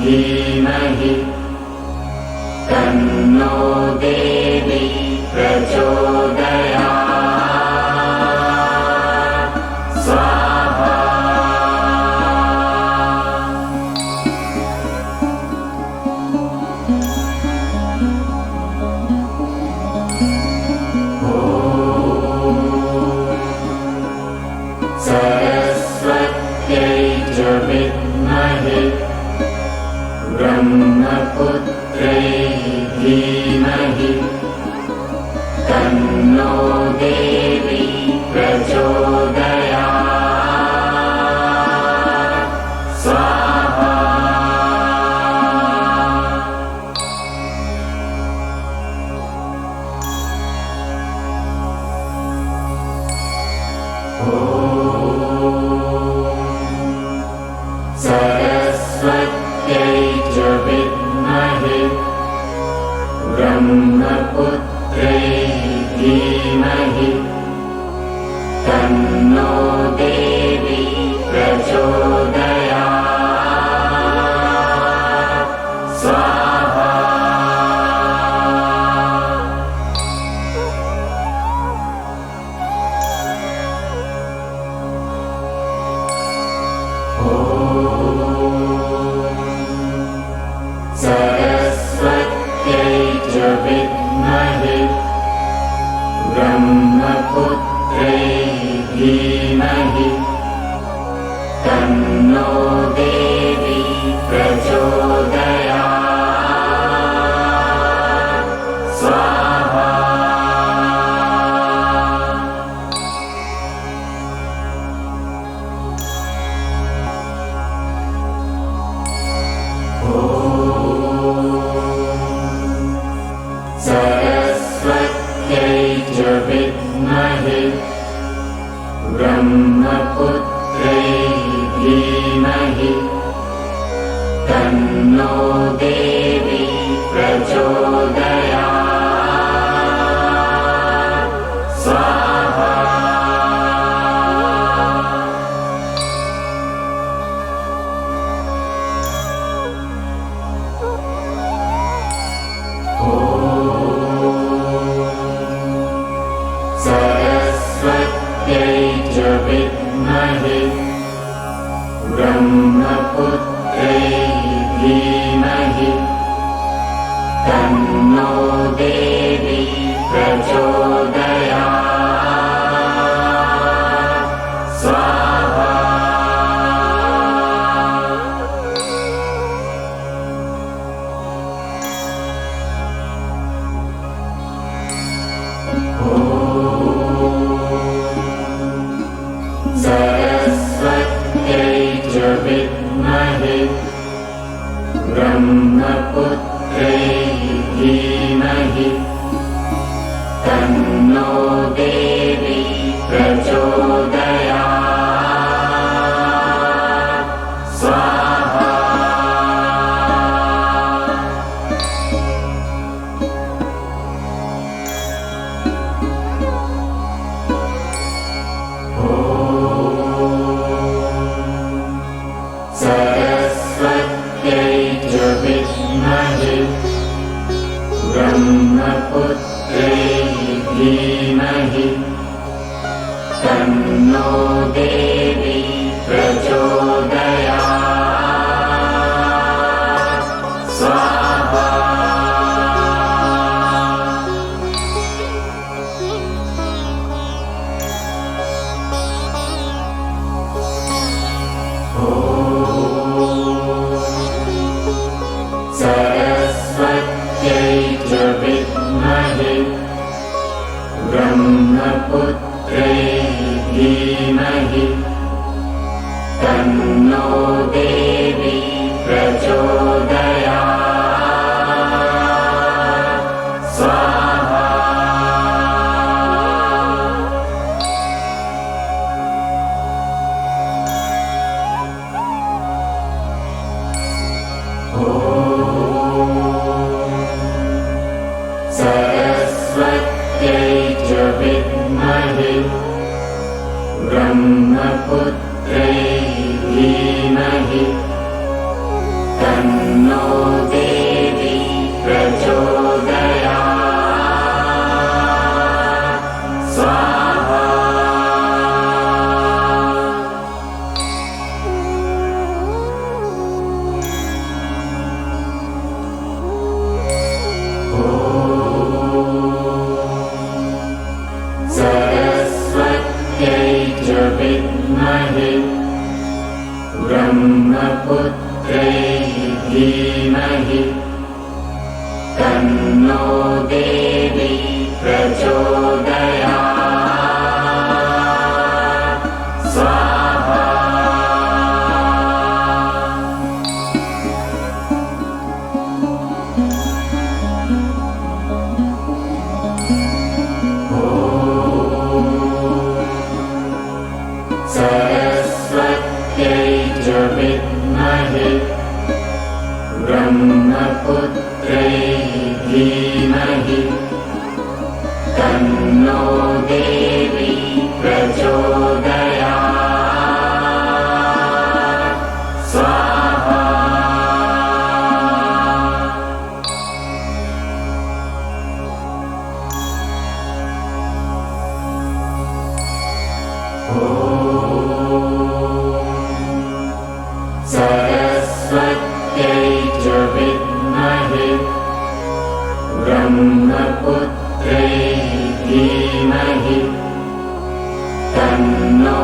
धीमहि तन्नो देवी प्रचोदयात् स्वाहा। सरस्वत्यै च विद्महे ब्रह्मपुत्रै धीमहि तन्नो देवी प्रचोदयात् स्वाहा। सरस्वत्यै च विद्महे ब्रह्मपुत्रै धीमहि तन्नो देवी प्रचोदयात् स्वाहा। सरस्वत्यै च विद्महे ब्रह्मपुत्रै धीमहि तन्नो देवी प्रचोदयात् स्वाहा। सरस्वत्यै च विद्महे ब्रह्मपुत्रै धीमहि तन्नो देवी प्रचोदयात् स्वाहा। सरस्वत्यै च विद्महे ब्रह्मपुत्रै धीमहि तन्नो देवी प्रचोदयात् स्वाहा। सरस्वत्यै च विद्महे ब्रह्मपुत्रै धीमहि तन्नो देवी प्रचोदयात् स्वाहा। सरस्वत्यै च विद्महे ब्रह्मपुत्रै धीमहि तन्नो देवी प्रचोदयात् स्वाहा। सरस्वत्यै च विद्महे ब्रह्मपुत्रै धीमहि तन्नो देवी प्रचोदयात् स्वाहा। सरस्वत्यै च विद्महे ब्रह्मपुत्रै धीमहि तन्नो धीमहि तन्नो देवी प्रचोदयात् स्वाहा। सरस्वत्यै च विद्महे ब्रह्मपुत्रै धीमहि तन्नो देवी प्रचोदयात् स्वाहा। सरस्वत्यै च विद्महे ब्रह्मपुत्रै धीमहि तन्नो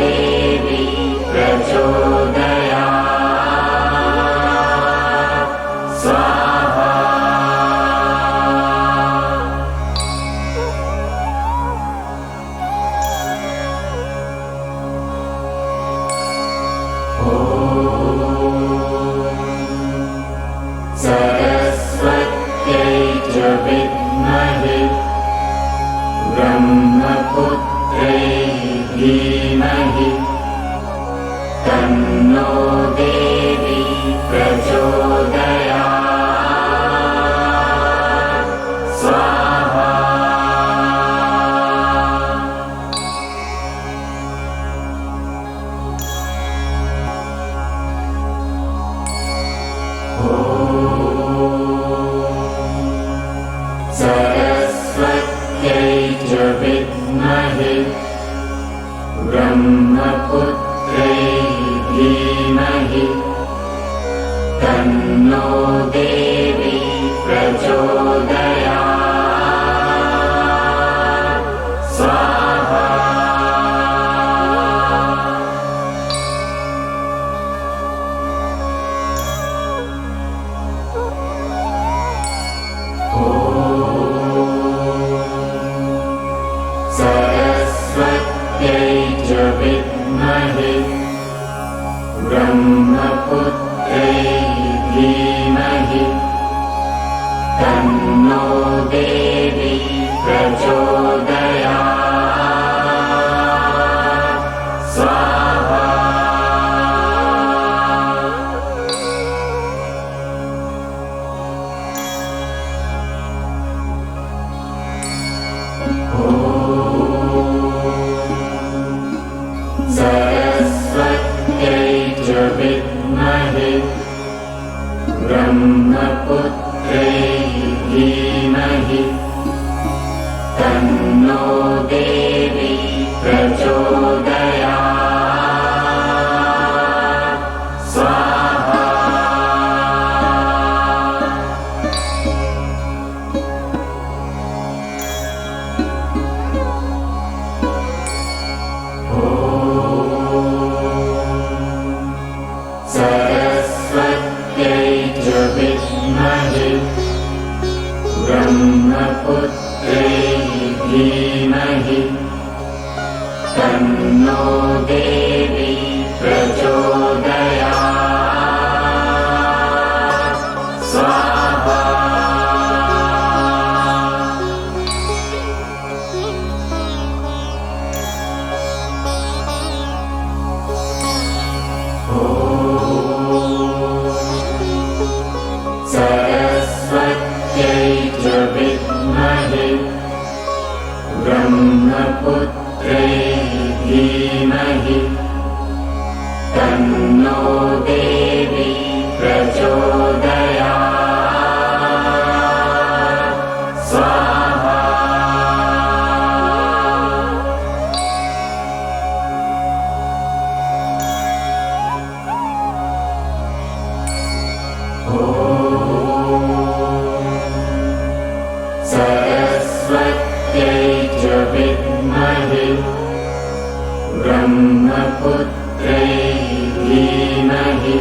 देवी प्रचोदयात् स्वाहा। सरस्वत्यै च विद्महे ब्रह्मपुत्रै धीमहि तन्नो देवी प्रचोदयात् स्वाहा। सरस्वत्यै च विद्महे ब्रह्मपुत्रै धीमहि तन्नो देवी प्रचोदयात् स्वाहा। सरस्वत्यै च विद्महे ब्रह्मपुत्रै धीमहि तन्नो देवी प्रचोदयात् स्वाहा। सरस्वत्यै च विद्महे ब्रह्मपुत्रै धीमहि तन्नो देवी प्रचोदयात् स्वाहा। सरस्वत्यै च विद्महे ब्रह्मपुत्रै धीमहि तन्नो देवी प्रचोदयात् स्वाहा। सरस्वत्यै च विद्महे ब्रह्मपुत्रै धीमहि तन्नो देवी प्रचोदयात् स्वाहा। सरस्वत्यै च विद्महे ब्रह्मपुत्रै धीमहि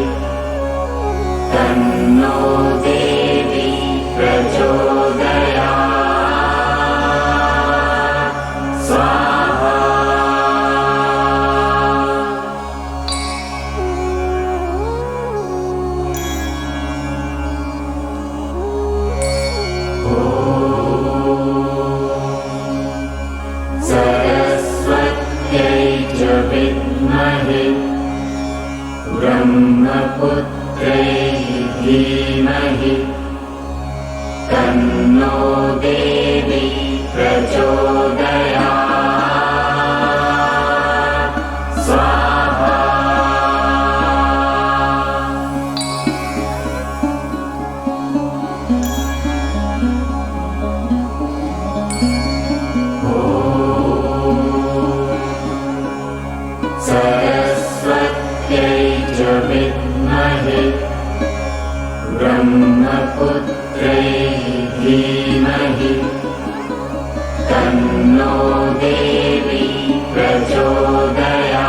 तन्नो देवी प्रचोदयात् स्वाहा। सरस्वत्यै च विद्महे ब्रह्मपुत्रै धीमहि तन्नो देवी प्रचोदयात् स्वाहा। सरस्वत्यै च विद्महे ब्रह्मपुत्रै धीमहि तन्नो देवी प्रचोदयात्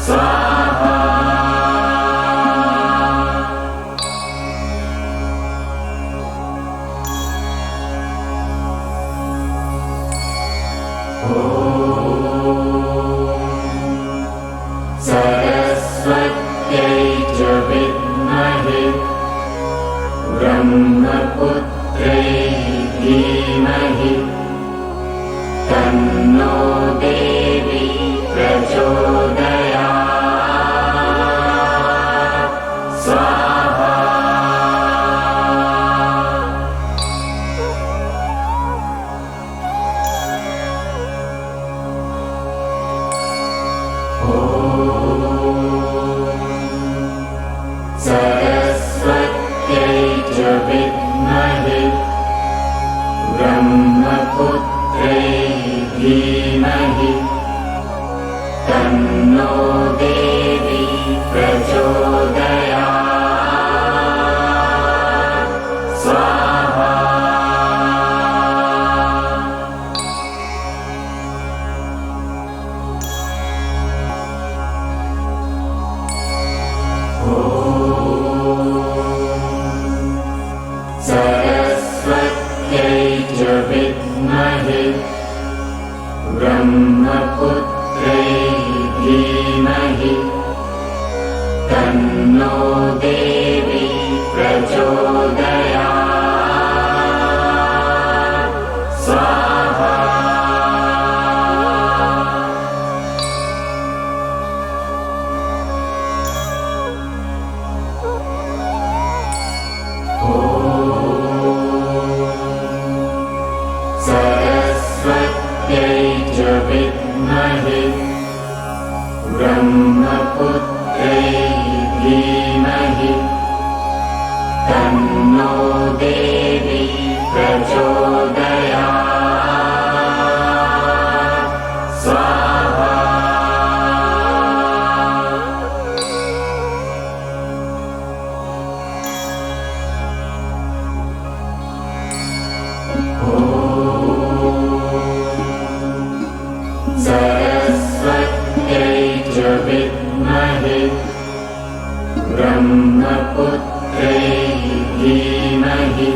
स्वाहा। सरस्वत्यै च विद्महे ब्रह्मपुत्रै धीमहि तन्नो देवी प्रचोदयात् स्वाहा। सरस्वत्यै च विद्महे ब्रह्मपुत्रै धीमहि तन्नो देवी प्रचोदयात् स्वाहा। सरस्वत्यै च विद्महे ब्रह्मपुत्रै धीमहि तन्नो देवी प्रचोदयात् स्वाहा। सरस्वत्यै च विद्महे ब्रह्मपुत्रै धीमहि तन्नो देवी प्रचोदयात् स्वाहा। सरस्वत्यै च विद्महे ब्रह्मपुत्रै धीमहि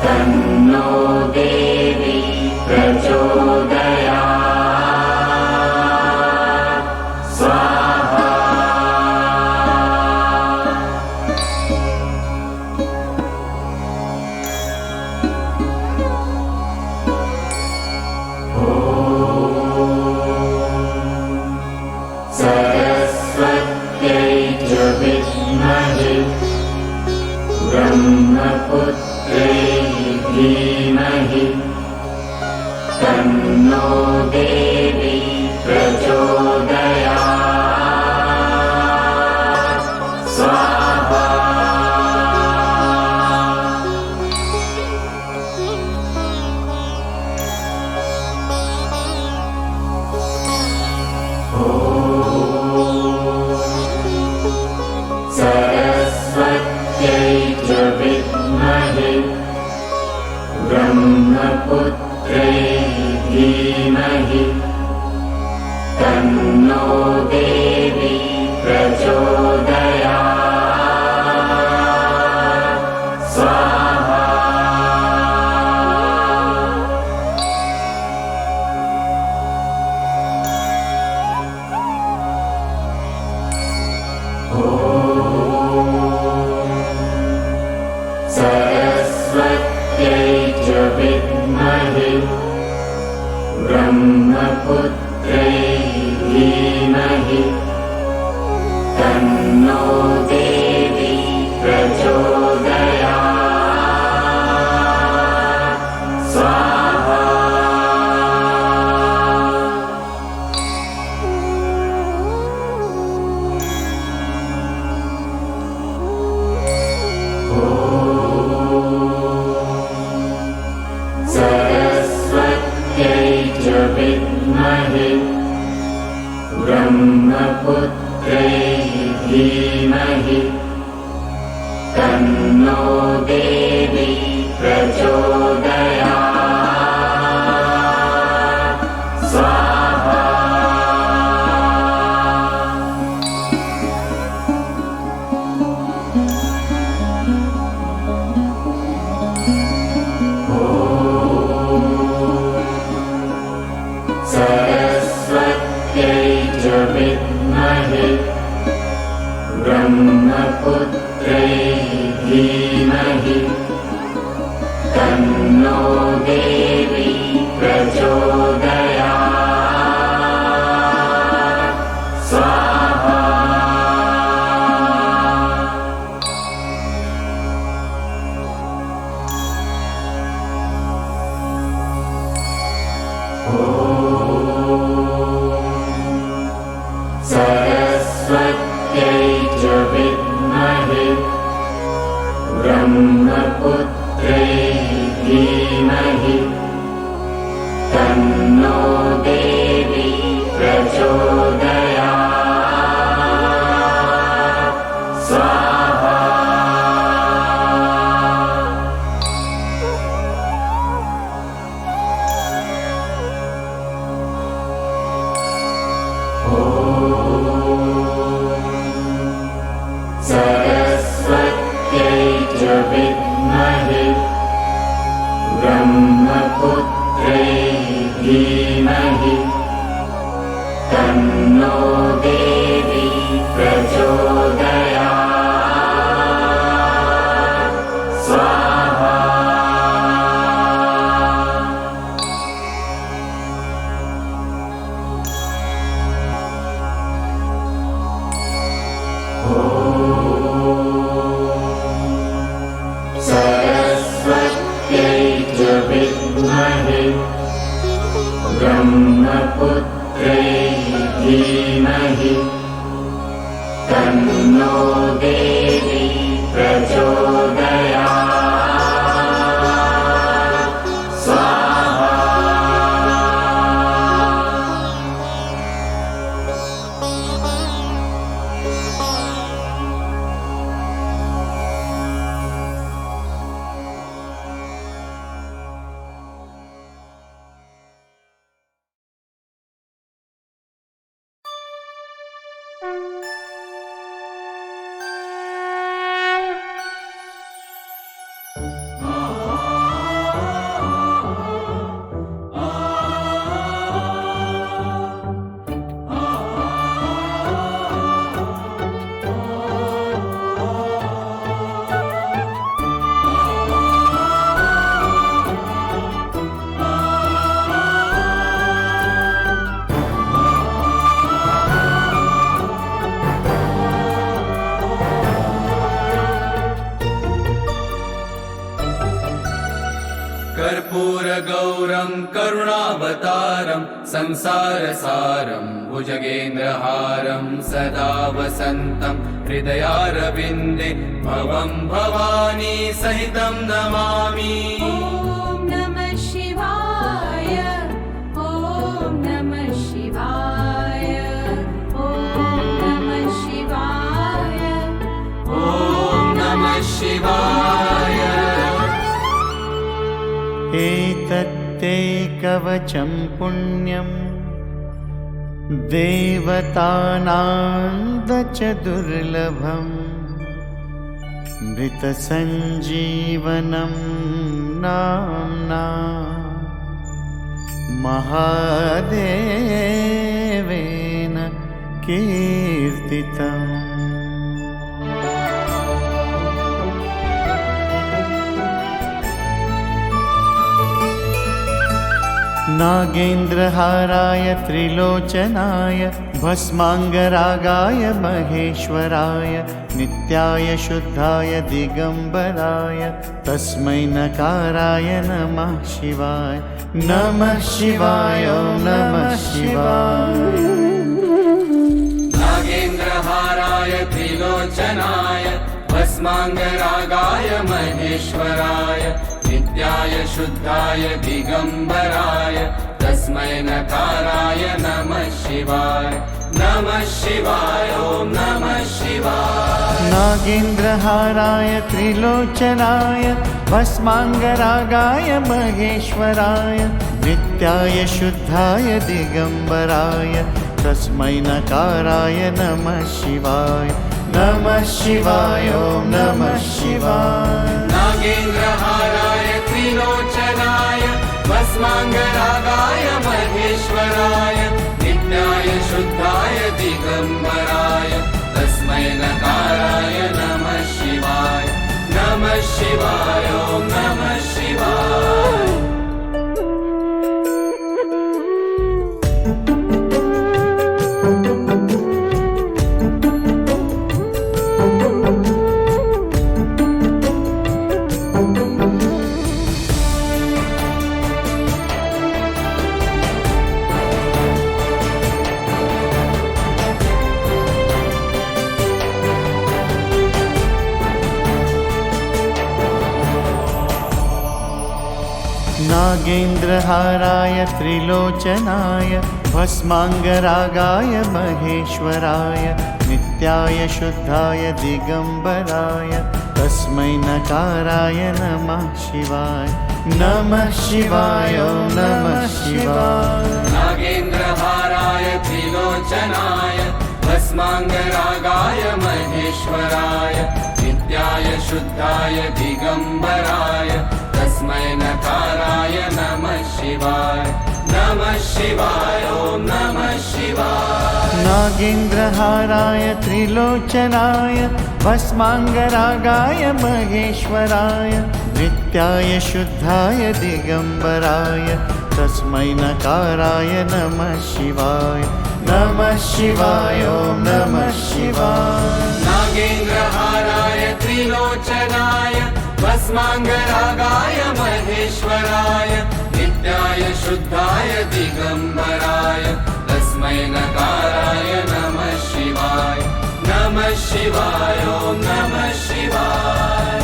तन्नो देवी प्रचोदयात् स्वाहा। सरस्वत्यै च विद्महे ब्रह्मपुत्रै धीमहि तन्नो देवी प्रचोदयात् स्वाहा। सरस्वत्यै च विद्महे ब्रह्मपुत्रै धीमहि तन्नो देवी प्रचोदयात् प्रचोदयात् स्वाहा। सरस्वत्यै च विद्महे ब्रह्मपुत्रै धीमहि तन्नो देवी प्रचोदयात् स्वाहा। सरस्वत्यै च विद्महे ब्रह्मपुत्रै धीमहि तन्नो देवी प्रचोदयात् स्वाहा। सरस्वत्यै च विद्महे ब्रह्मपुत्रै धीमहि तन्नो देवी प्रचोदयात् स्वाहा। सरस्वत्यै च विद्महे ब्रह्मपुत्रै धीमहि तन्नो देवी प्रचोदयात् स्वाहा। सरस्वत्यै च विद्महे ब्रह्मपुत्रै धीमहि तन्नो देवी प्रचोदयात् स्वाहा। सरस्वत्यै च विद्महे ब्रह्मपुत्रै धीमहि तन्नो देवी प्रचोदयात् स्वाहा। कर्पूरगौरं करुणावतारं संसारसारं भुजगेन्द्रहारं सदा वसन्तं हृदयारविन्दे भवं भवानी सहितं नमामि। ॐ नमः शिवाय, ॐ नमः शिवाय, ॐ नमः शिवाय, ॐ नमः शिवाय। एतत्ते कवचं पुण्यं देवतानां च दुर्लभम् मृतसञ्जीवनं नाम्ना महादेवेन कीर्तितम्। नागेन्द्रहाराय त्रिलोचनाय भस्माङ्गरागाय महेश्वराय नित्याय शुद्धाय दिगम्बराय तस्मै नकाराय नमः शिवाय। नमः शिवाय ॐ नमः शिवाय। नागेन्द्रहाराय त्रिलोचनाय भस्माङ्गरागाय महेश्वराय नित्याय शुद्धाय दिगम्बराय तस्मै नकाराय नमः शिवाय। नमः शिवाय ॐ नमः शिवाय। नागेन्द्रहाराय त्रिलोचनाय भस्माङ्गरागाय महेश्वराय नित्याय शुद्धाय दिगम्बराय तस्मै नकाराय नमः शिवाय। नमः शिवाय ॐ नमः शिवाय। नागेन्द्रहाराय त्रिलोचनाय भस्माङ्गरागाय महेश्वराय नित्याय शुद्धाय दिगम्बराय तस्मै नकाराय नमः शिवाय। नमः शिवाय ॐ नमः शिवाय। नागेन्द्रहाराय त्रिलोचनाय भस्माङ्गरागाय महेश्वराय नित्याय शुद्धाय दिगम्बराय तस्मै नकाराय नमः शिवाय। नमः शिवाय ॐ नमः शिवाय। नागेन्द्रहाराय त्रिलोचनाय भस्माङ्गरागाय महेश्वराय नित्याय शुद्धाय दिगम्बराय तस्मै नकाराय नमः शिवाय। नमः शिवाय ॐ नमः शिवाय। नागेन्द्रहाराय त्रिलोचनाय भस्माङ्गरागाय महेश्वराय नित्याय शुद्धाय दिगम्बराय तस्मै नकाराय नमः शिवाय। नमः शिवाय ॐ नमः शिवाय। नागेन्द्रहाराय त्रिलोचनाय भस्माङ्गरागाय महेश्वराय नित्याय शुद्धाय दिगम्बराय तस्मै नकाराय नमः शिवाय। नमः शिवाय ॐ नमः शिवाय।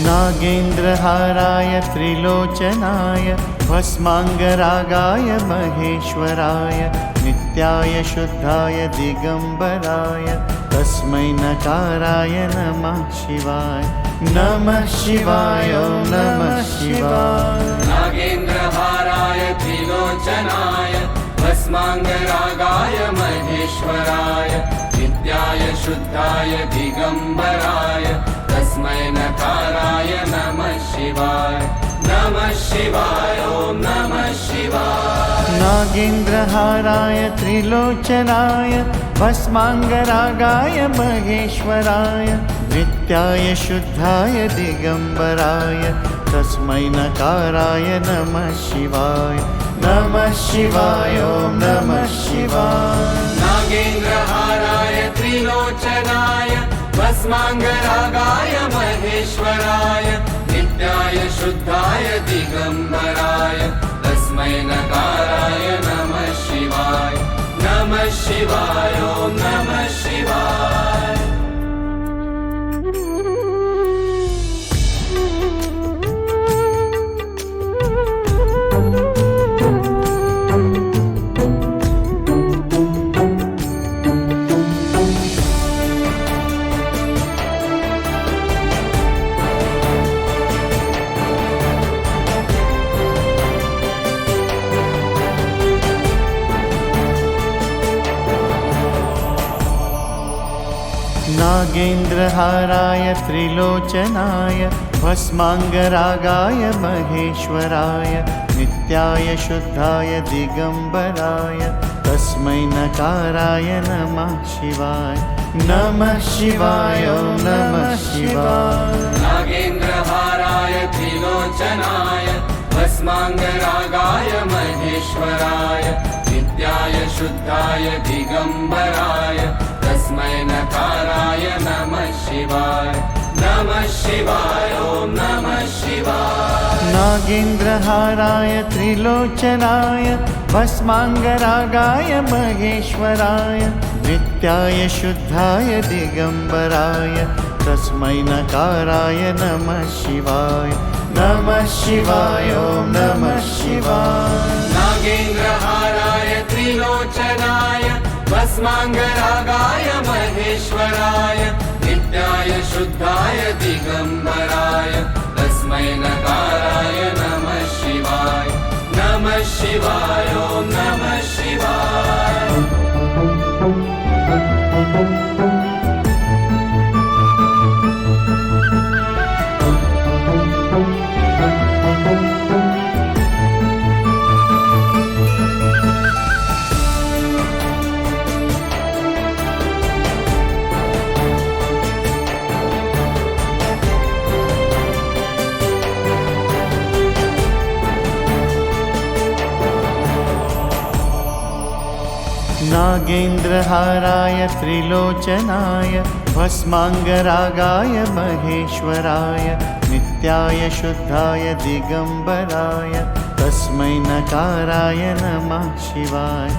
नागेन्द्रहाराय त्रिलोचनाय भस्माङ्गरागाय महेश्वराय नित्याय शुद्धाय दिगम्बराय तस्मै नकाराय नमः शिवाय। नमः शिवाय ॐ नमः शिवाय। नागेन्द्रहाराय त्रिलोचनाय भस्माङ्गरागाय महेश्वराय नित्याय शुद्धाय दिगम्बराय तस्मै नकाराय नमः शिवाय। नमः शिवाय ॐ नमः शिवाय। नागेन्द्रहाराय त्रिलोचनाय भस्माङ्गरागाय महेश्वराय नित्याय शुद्धाय दिगम्बराय तस्मै नकाराय नमः शिवाय। नमः शिवाय ॐ नमः शिवाय। नागेन्द्रहाराय त्रिलोचनाय भस्माङ्गरागाय महेश्वराय नित्याय शुद्धाय दिगम्बराय तस्मै नकाराय नमः शिवाय। नमः नमः शिवाय ॐ नमः शिवाय। नागेन्द्रहाराय त्रिलोचनाय भस्माङ्गरागाय महेश्वराय नित्याय शुद्धाय दिगम्बराय तस्मै नकाराय नमः शिवाय। नमः शिवाय ॐ नमः शिवाय। नागेन्द्रहाराय त्रिलोचनाय भस्माङ्गरागाय महेश्वराय नित्याय शुद्धाय दिगम्बराय तस्मै नकाराय नमः शिवाय। नमः शिवाय ॐ नमः शिवाय। नागेन्द्रहाराय त्रिलोचनाय भस्माङ्गरागाय महेश्वराय नित्याय शुद्धाय दिगम्बराय तस्मै नकाराय नमः शिवाय। नमः शिवाय ॐ नमः शिवाय। नागेन्द्रहाराय त्रिलोचनाय भस्माङ्गरागाय महेश्वराय नित्याय शुद्धाय दिगम्बराय तस्मै नकाराय नमः शिवाय। नमः शिवाय ॐ नमः शिवाय। नागेन्द्रहाराय त्रिलोचनाय भस्माङ्गरागाय महेश्वराय नित्याय शुद्धाय दिगम्बराय तस्मै नकाराय नमः शिवाय।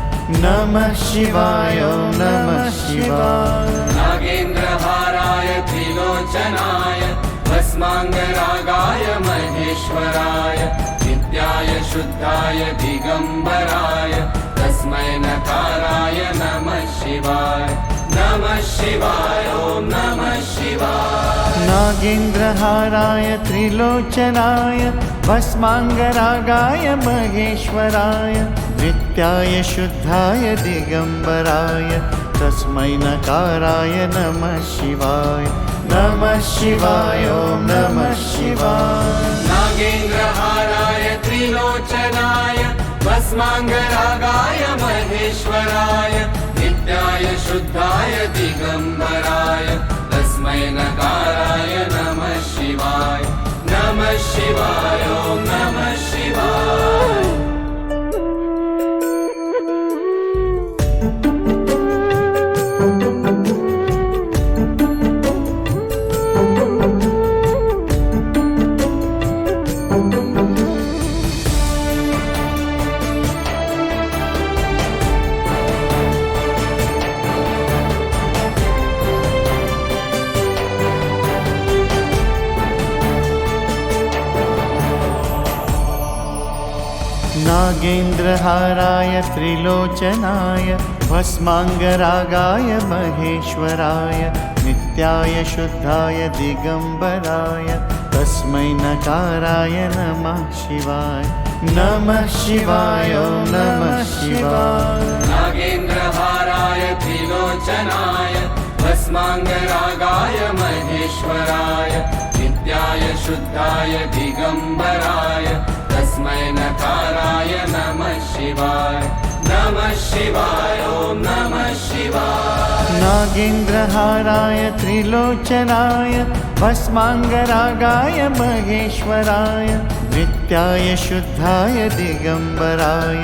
नमः शिवाय ॐ नमः शिवाय। नागेन्द्रहाराय त्रिलोचनाय भस्माङ्गरागाय महेश्वराय नित्याय शुद्धाय दिगम्बराय तस्मै नकाराय नमः शिवाय। नमः शिवाय ॐ नमः शिवाय। नागेन्द्रहाराय त्रिलोचनाय भस्माङ्गरागाय महेश्वराय नित्याय शुद्धाय दिगम्बराय तस्मै नकाराय नमः शिवाय। नमः शिवाय ॐ नमः शिवाय। नागेन्द्रहाराय त्रिलोचनाय भस्माङ्गरागाय महेश्वराय नित्याय शुद्धाय दिगम्बराय तस्मै नकाराय नमः शिवाय। नमः शिवाय ॐ नमः शिवाय। नागेन्द्रहाराय त्रिलोचनाय भस्माङ्गरागाय महेश्वराय नित्याय शुद्धाय दिगम्बराय तस्मै नकाराय नमः शिवाय। नमः शिवाय ॐ नमः शिवाय। नागेन्द्रहाराय त्रिलोचनाय भस्माङ्गरागाय महेश्वराय नित्याय शुद्धाय दिगम्बराय तस्मै नकाराय नमः शिवाय। नमः शिवाय ॐ नमः शिवाय। नागेन्द्रहाराय त्रिलोचनाय भस्माङ्गरागाय महेश्वराय नित्याय शुद्धाय दिगम्बराय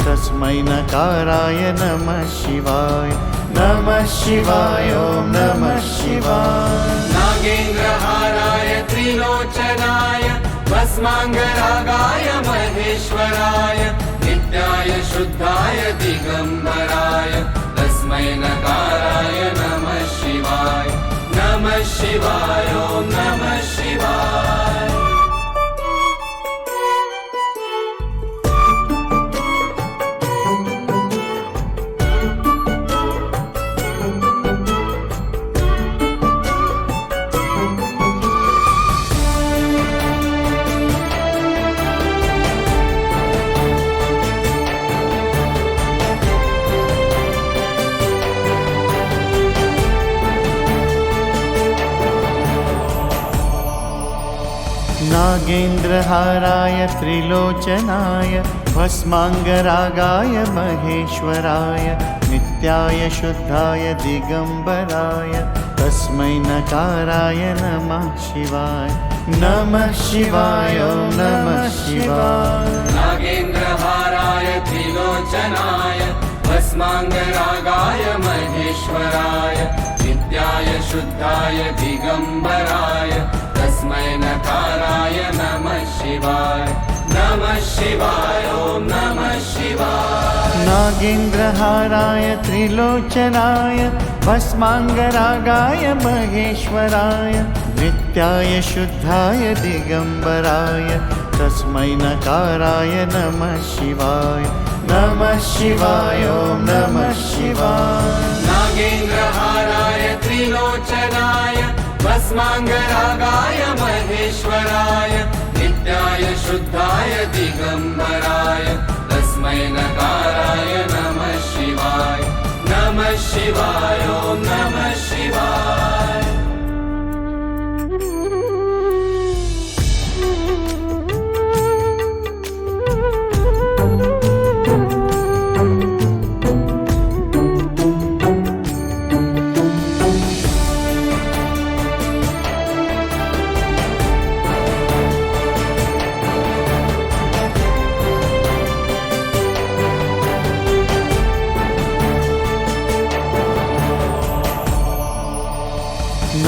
तस्मै नकाराय नमः शिवाय। नमः शिवाय ॐ नमः शिवाय। नागेन्द्रहाराय त्रिलोचनाय भस्माङ्गरागाय महेश्वराय नित्याय शुद्धाय दिगम्बराय तस्मै नकाराय नमः शिवाय नमः शिवाय ॐ नमः शिवाय। नागेन्द्रहाराय त्रिलोचनाय भस्माङ्गरागाय महेश्वराय नित्याय शुद्धाय दिगम्बराय तस्मै नकाराय नमः शिवाय नमः शिवाय ॐ नमः शिवाय। नागेन्द्रहाराय त्रिलोचनाय भस्माङ्गरागाय महेश्वराय नित्याय शुद्धाय दिगम्बराय तस्मै नकाराय नमः शिवाय नमः शिवाय ॐ नमः शिवाय। नागेन्द्रहाराय त्रिलोचनाय भस्माङ्गरागाय महेश्वराय नित्याय शुद्धाय दिगम्बराय तस्मै नकाराय नमः शिवाय नमः शिवाय ॐ नमः शिवाय। नागेन्द्रहाराय त्रिलोचनाय भस्माङ्गरागाय महेश्वराय नित्याय शुद्धाय दिगम्बराय तस्मै नकाराय नमः शिवाय नमः शिवाय ॐ नमः शिवाय।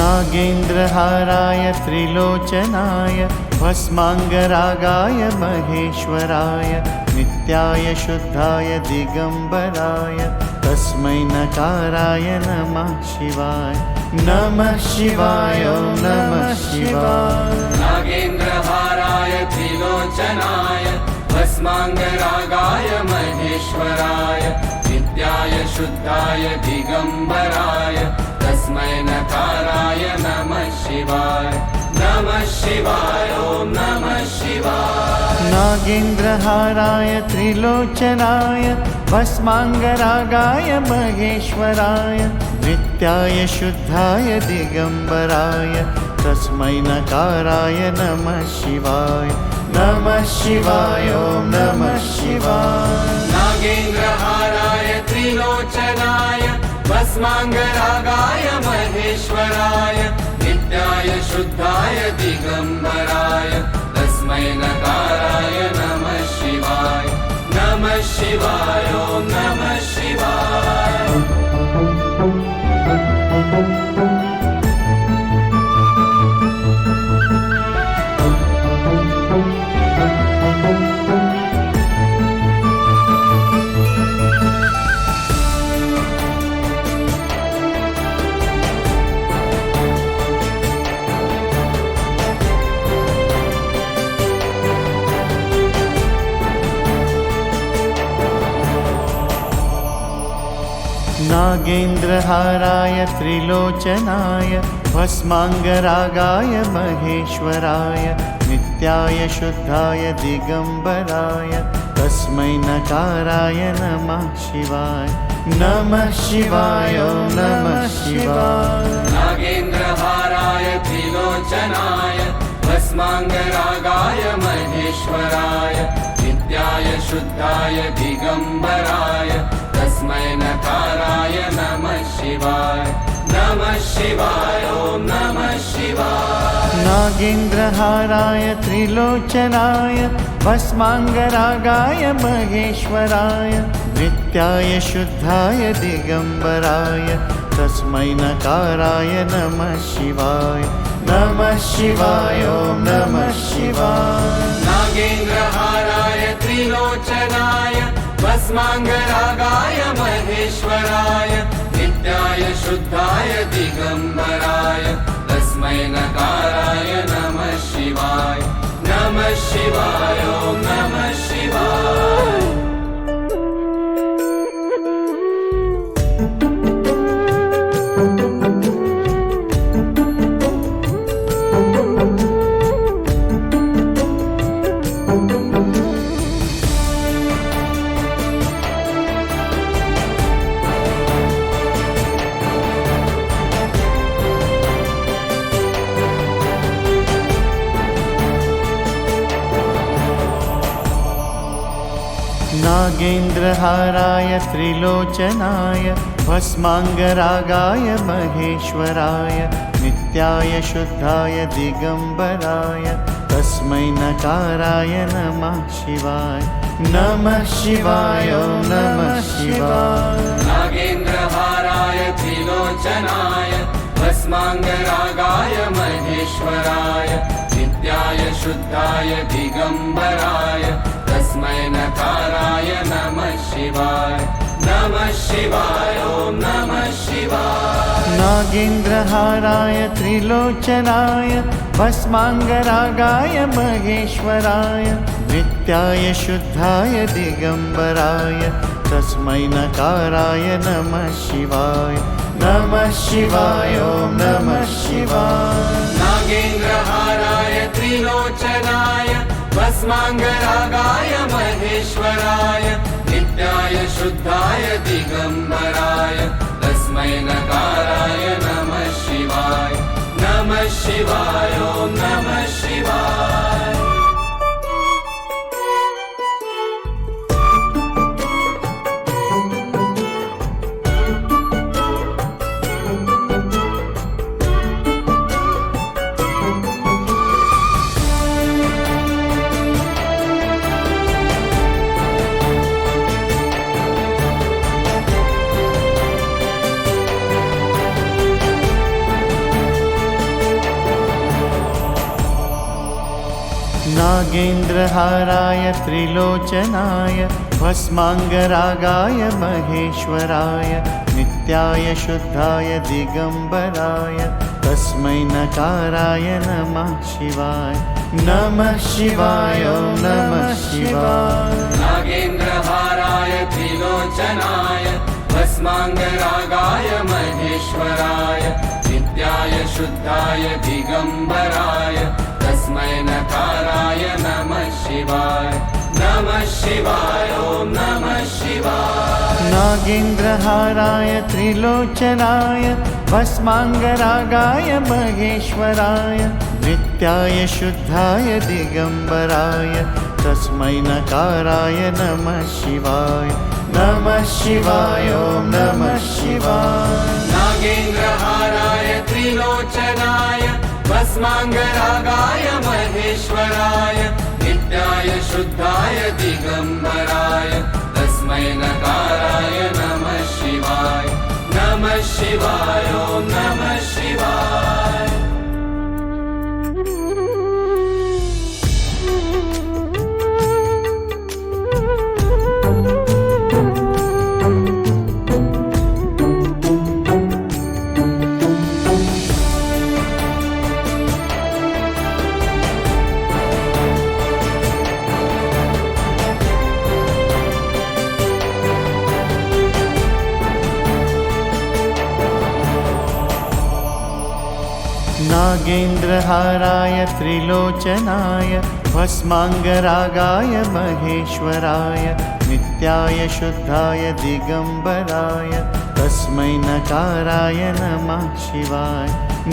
नागेन्द्रहाराय त्रिलोचनाय भस्माङ्गरागाय महेश्वराय नित्याय शुद्धाय दिगम्बराय तस्मै नकाराय नमः शिवाय नमः शिवाय ॐ नमः शिवाय। नागेन्द्रहाराय त्रिलोचनाय भस्माङ्गरागाय महेश्वराय नित्याय शुद्धाय दिगम्बराय तस्मै नकाराय नमः शिवाय नमः शिवाय ॐ नमः शिवाय। नागेन्द्रहाराय त्रिलोचनाय भस्माङ्गरागाय महेश्वराय नित्याय शुद्धाय दिगम्बराय तस्मै नकाराय नमः शिवाय नमः शिवाय ॐ नमः शिवाय। नागेन्द्रहाराय त्रिलोचनाय भस्माङ्गरागाय महेश्वराय नित्याय शुद्धाय दिगम्बराय तस्मै नकाराय नमः शिवाय नमः शिवाय ॐ नमः शिवाय। नागेन्द्रहाराय त्रिलोचनाय भस्माङ्गरागाय महेश्वराय नित्याय शुद्धाय दिगम्बराय तस्मै नकाराय नमः शिवाय नमः शिवाय ॐ नमः शिवाय। नागेन्द्रहाराय त्रिलोचनाय भस्माङ्गरागाय महेश्वराय नित्याय शुद्धाय दिगम्बराय तस्मै नकाराय नमः शिवाय नमः शिवाय ॐ नमः शिवाय। नागेन्द्रहाराय त्रिलोचनाय भस्माङ्गरागाय महेश्वराय नित्याय शुद्धाय दिगम्बराय तस्मै नकाराय नमः शिवाय नमः नमः शिवाय ॐ नमः शिवाय नागेन्द्रहाराय त्रिलोचनाय भस्माङ्गरागाय महेश्वराय नित्याय शुद्धाय दिगम्बराय तस्मै नकाराय नमः शिवाय नमः शिवाय ॐ नमः शिवाय नागेन्द्रहाराय त्रिलोचनाय भस्माङ्गरागाय महेश्वराय नित्याय शुद्धाय दिगम्बराय तस्मै नकाराय नमः शिवाय नमः शिवाय ॐ नमः शिवाय नागेन्द्रहाराय त्रिलोचनाय भस्माङ्गरागाय महेश्वराय नित्याय शुद्धाय दिगम्बराय तस्मै नकाराय नमः शिवाय नमः शिवाय ॐ नमः शिवाय नागेन्द्रहाराय त्रिलोचनाय भस्माङ्गरागाय महेश्वराय नित्याय शुद्धाय दिगम्बराय तस्मै नकाराय नमः शिवाय नमः शिवाय ॐ नमः शिवाय नागेन्द्रहाराय त्रिलोचनाय भस्माङ्गरागाय महेश्वराय नित्याय शुद्धाय दिगम्बराय तस्मै नकाराय नमः शिवाय नमः शिवाय ॐ नमः शिवाय नागेन्द्रहाराय त्रिलोचनाय भस्माङ्गरागाय महेश्वराय नित्याय शुद्धाय दिगम्बराय तस्मै नकाराय नमः शिवाय नमः शिवाय ॐ नमः शिवाय नागेन्द्रहाराय त्रिलोचनाय भस्माङ्गरागाय महेश्वराय नित्याय शुद्धाय दिगम्बराय तस्मै नकाराय नमः शिवाय नमः शिवाय ॐ नमः शिवाय नागेन्द्रहाराय त्रिलोचनाय भस्माङ्गरागाय महेश्वराय नित्याय शुद्धाय दिगम्बराय तस्मै नकाराय नमः शिवाय नमः शिवाय ॐ नमः शिवाय नागेन्द्रहाराय त्रिलोचनाय भस्माङ्गरागाय महेश्वराय नित्याय शुद्धाय दिगम्बराय तस्मै नकाराय नमः शिवाय नमः शिवाय ॐ नमः शिवाय नागेन्द्रहाराय त्रिलोचनाय भस्माङ्गरागाय महेश्वराय नित्याय शुद्धाय दिगम्बराय तस्मै नकाराय नमः शिवाय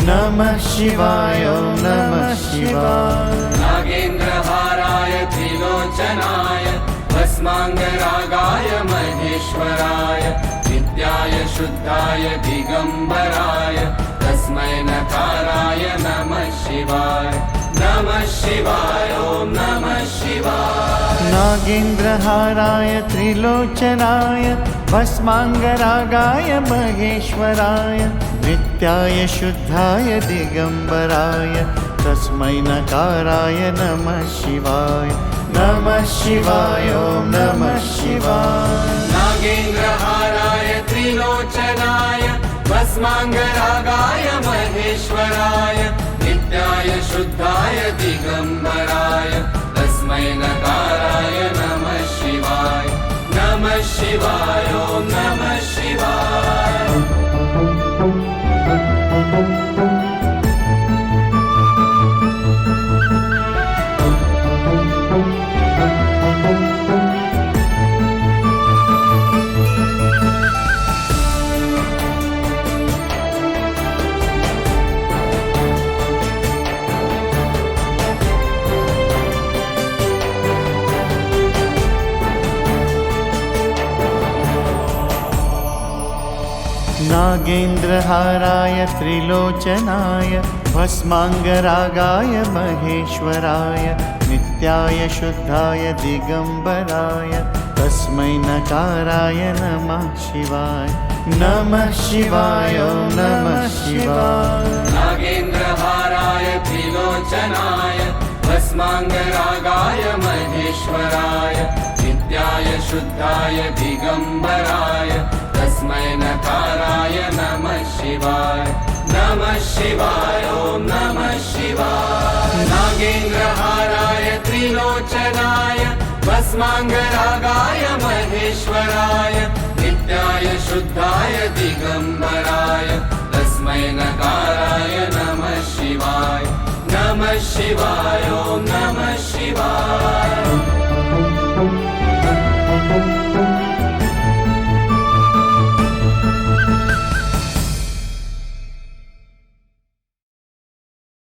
नमः शिवाय ॐ नमः शिवाय नागेन्द्रहाराय त्रिलोचनाय भस्माङ्गरागाय महेश्वराय नित्याय शुद्धाय दिगम्बराय तस्मै नकाराय नमः शिवाय नमः शिवाय ॐ नमः शिवाय नागेन्द्रहाराय त्रिलोचनाय भस्माङ्गरागाय महेश्वराय नित्याय शुद्धाय दिगंबराय तस्मै नकाराय नमः शिवाय। नमः शिवाय ओम नमः शिवाय। नागेन्द्रहाराय त्रिलोचनाय भस्मांगरागाय महेश्वराय नित्याय शुद्धाय दिगंबराय तस्मै नकाराय नमः शिवाय। नमः शिवाय ओम नमः शिवाय। नागेन्द्रहाराय त्रिलोचनाय भस्मांगरागाय महेश्वराय नित्याय शुद्धाय दिगंबराय तस्मै नकाराय नमः शिवाय। नमः शिवाय ओम नमः शिवाय। नागेन्द्रहाराय त्रिलोचनाय भस्मांगरागाय महेश्वराय नित्याय शुद्धाय दिगंबराय तस्मै नकाराय नमः शिवाय। नमः शिवाय ओम नमः शिवाय। नागेन्द्रहाराय त्रिलोचनाय भस्मांगरागाय महेश्वराय नित्याय शुद्धाय दिगंबराय तस्मै नकाराय नमः शिवाय। नमः शिवाय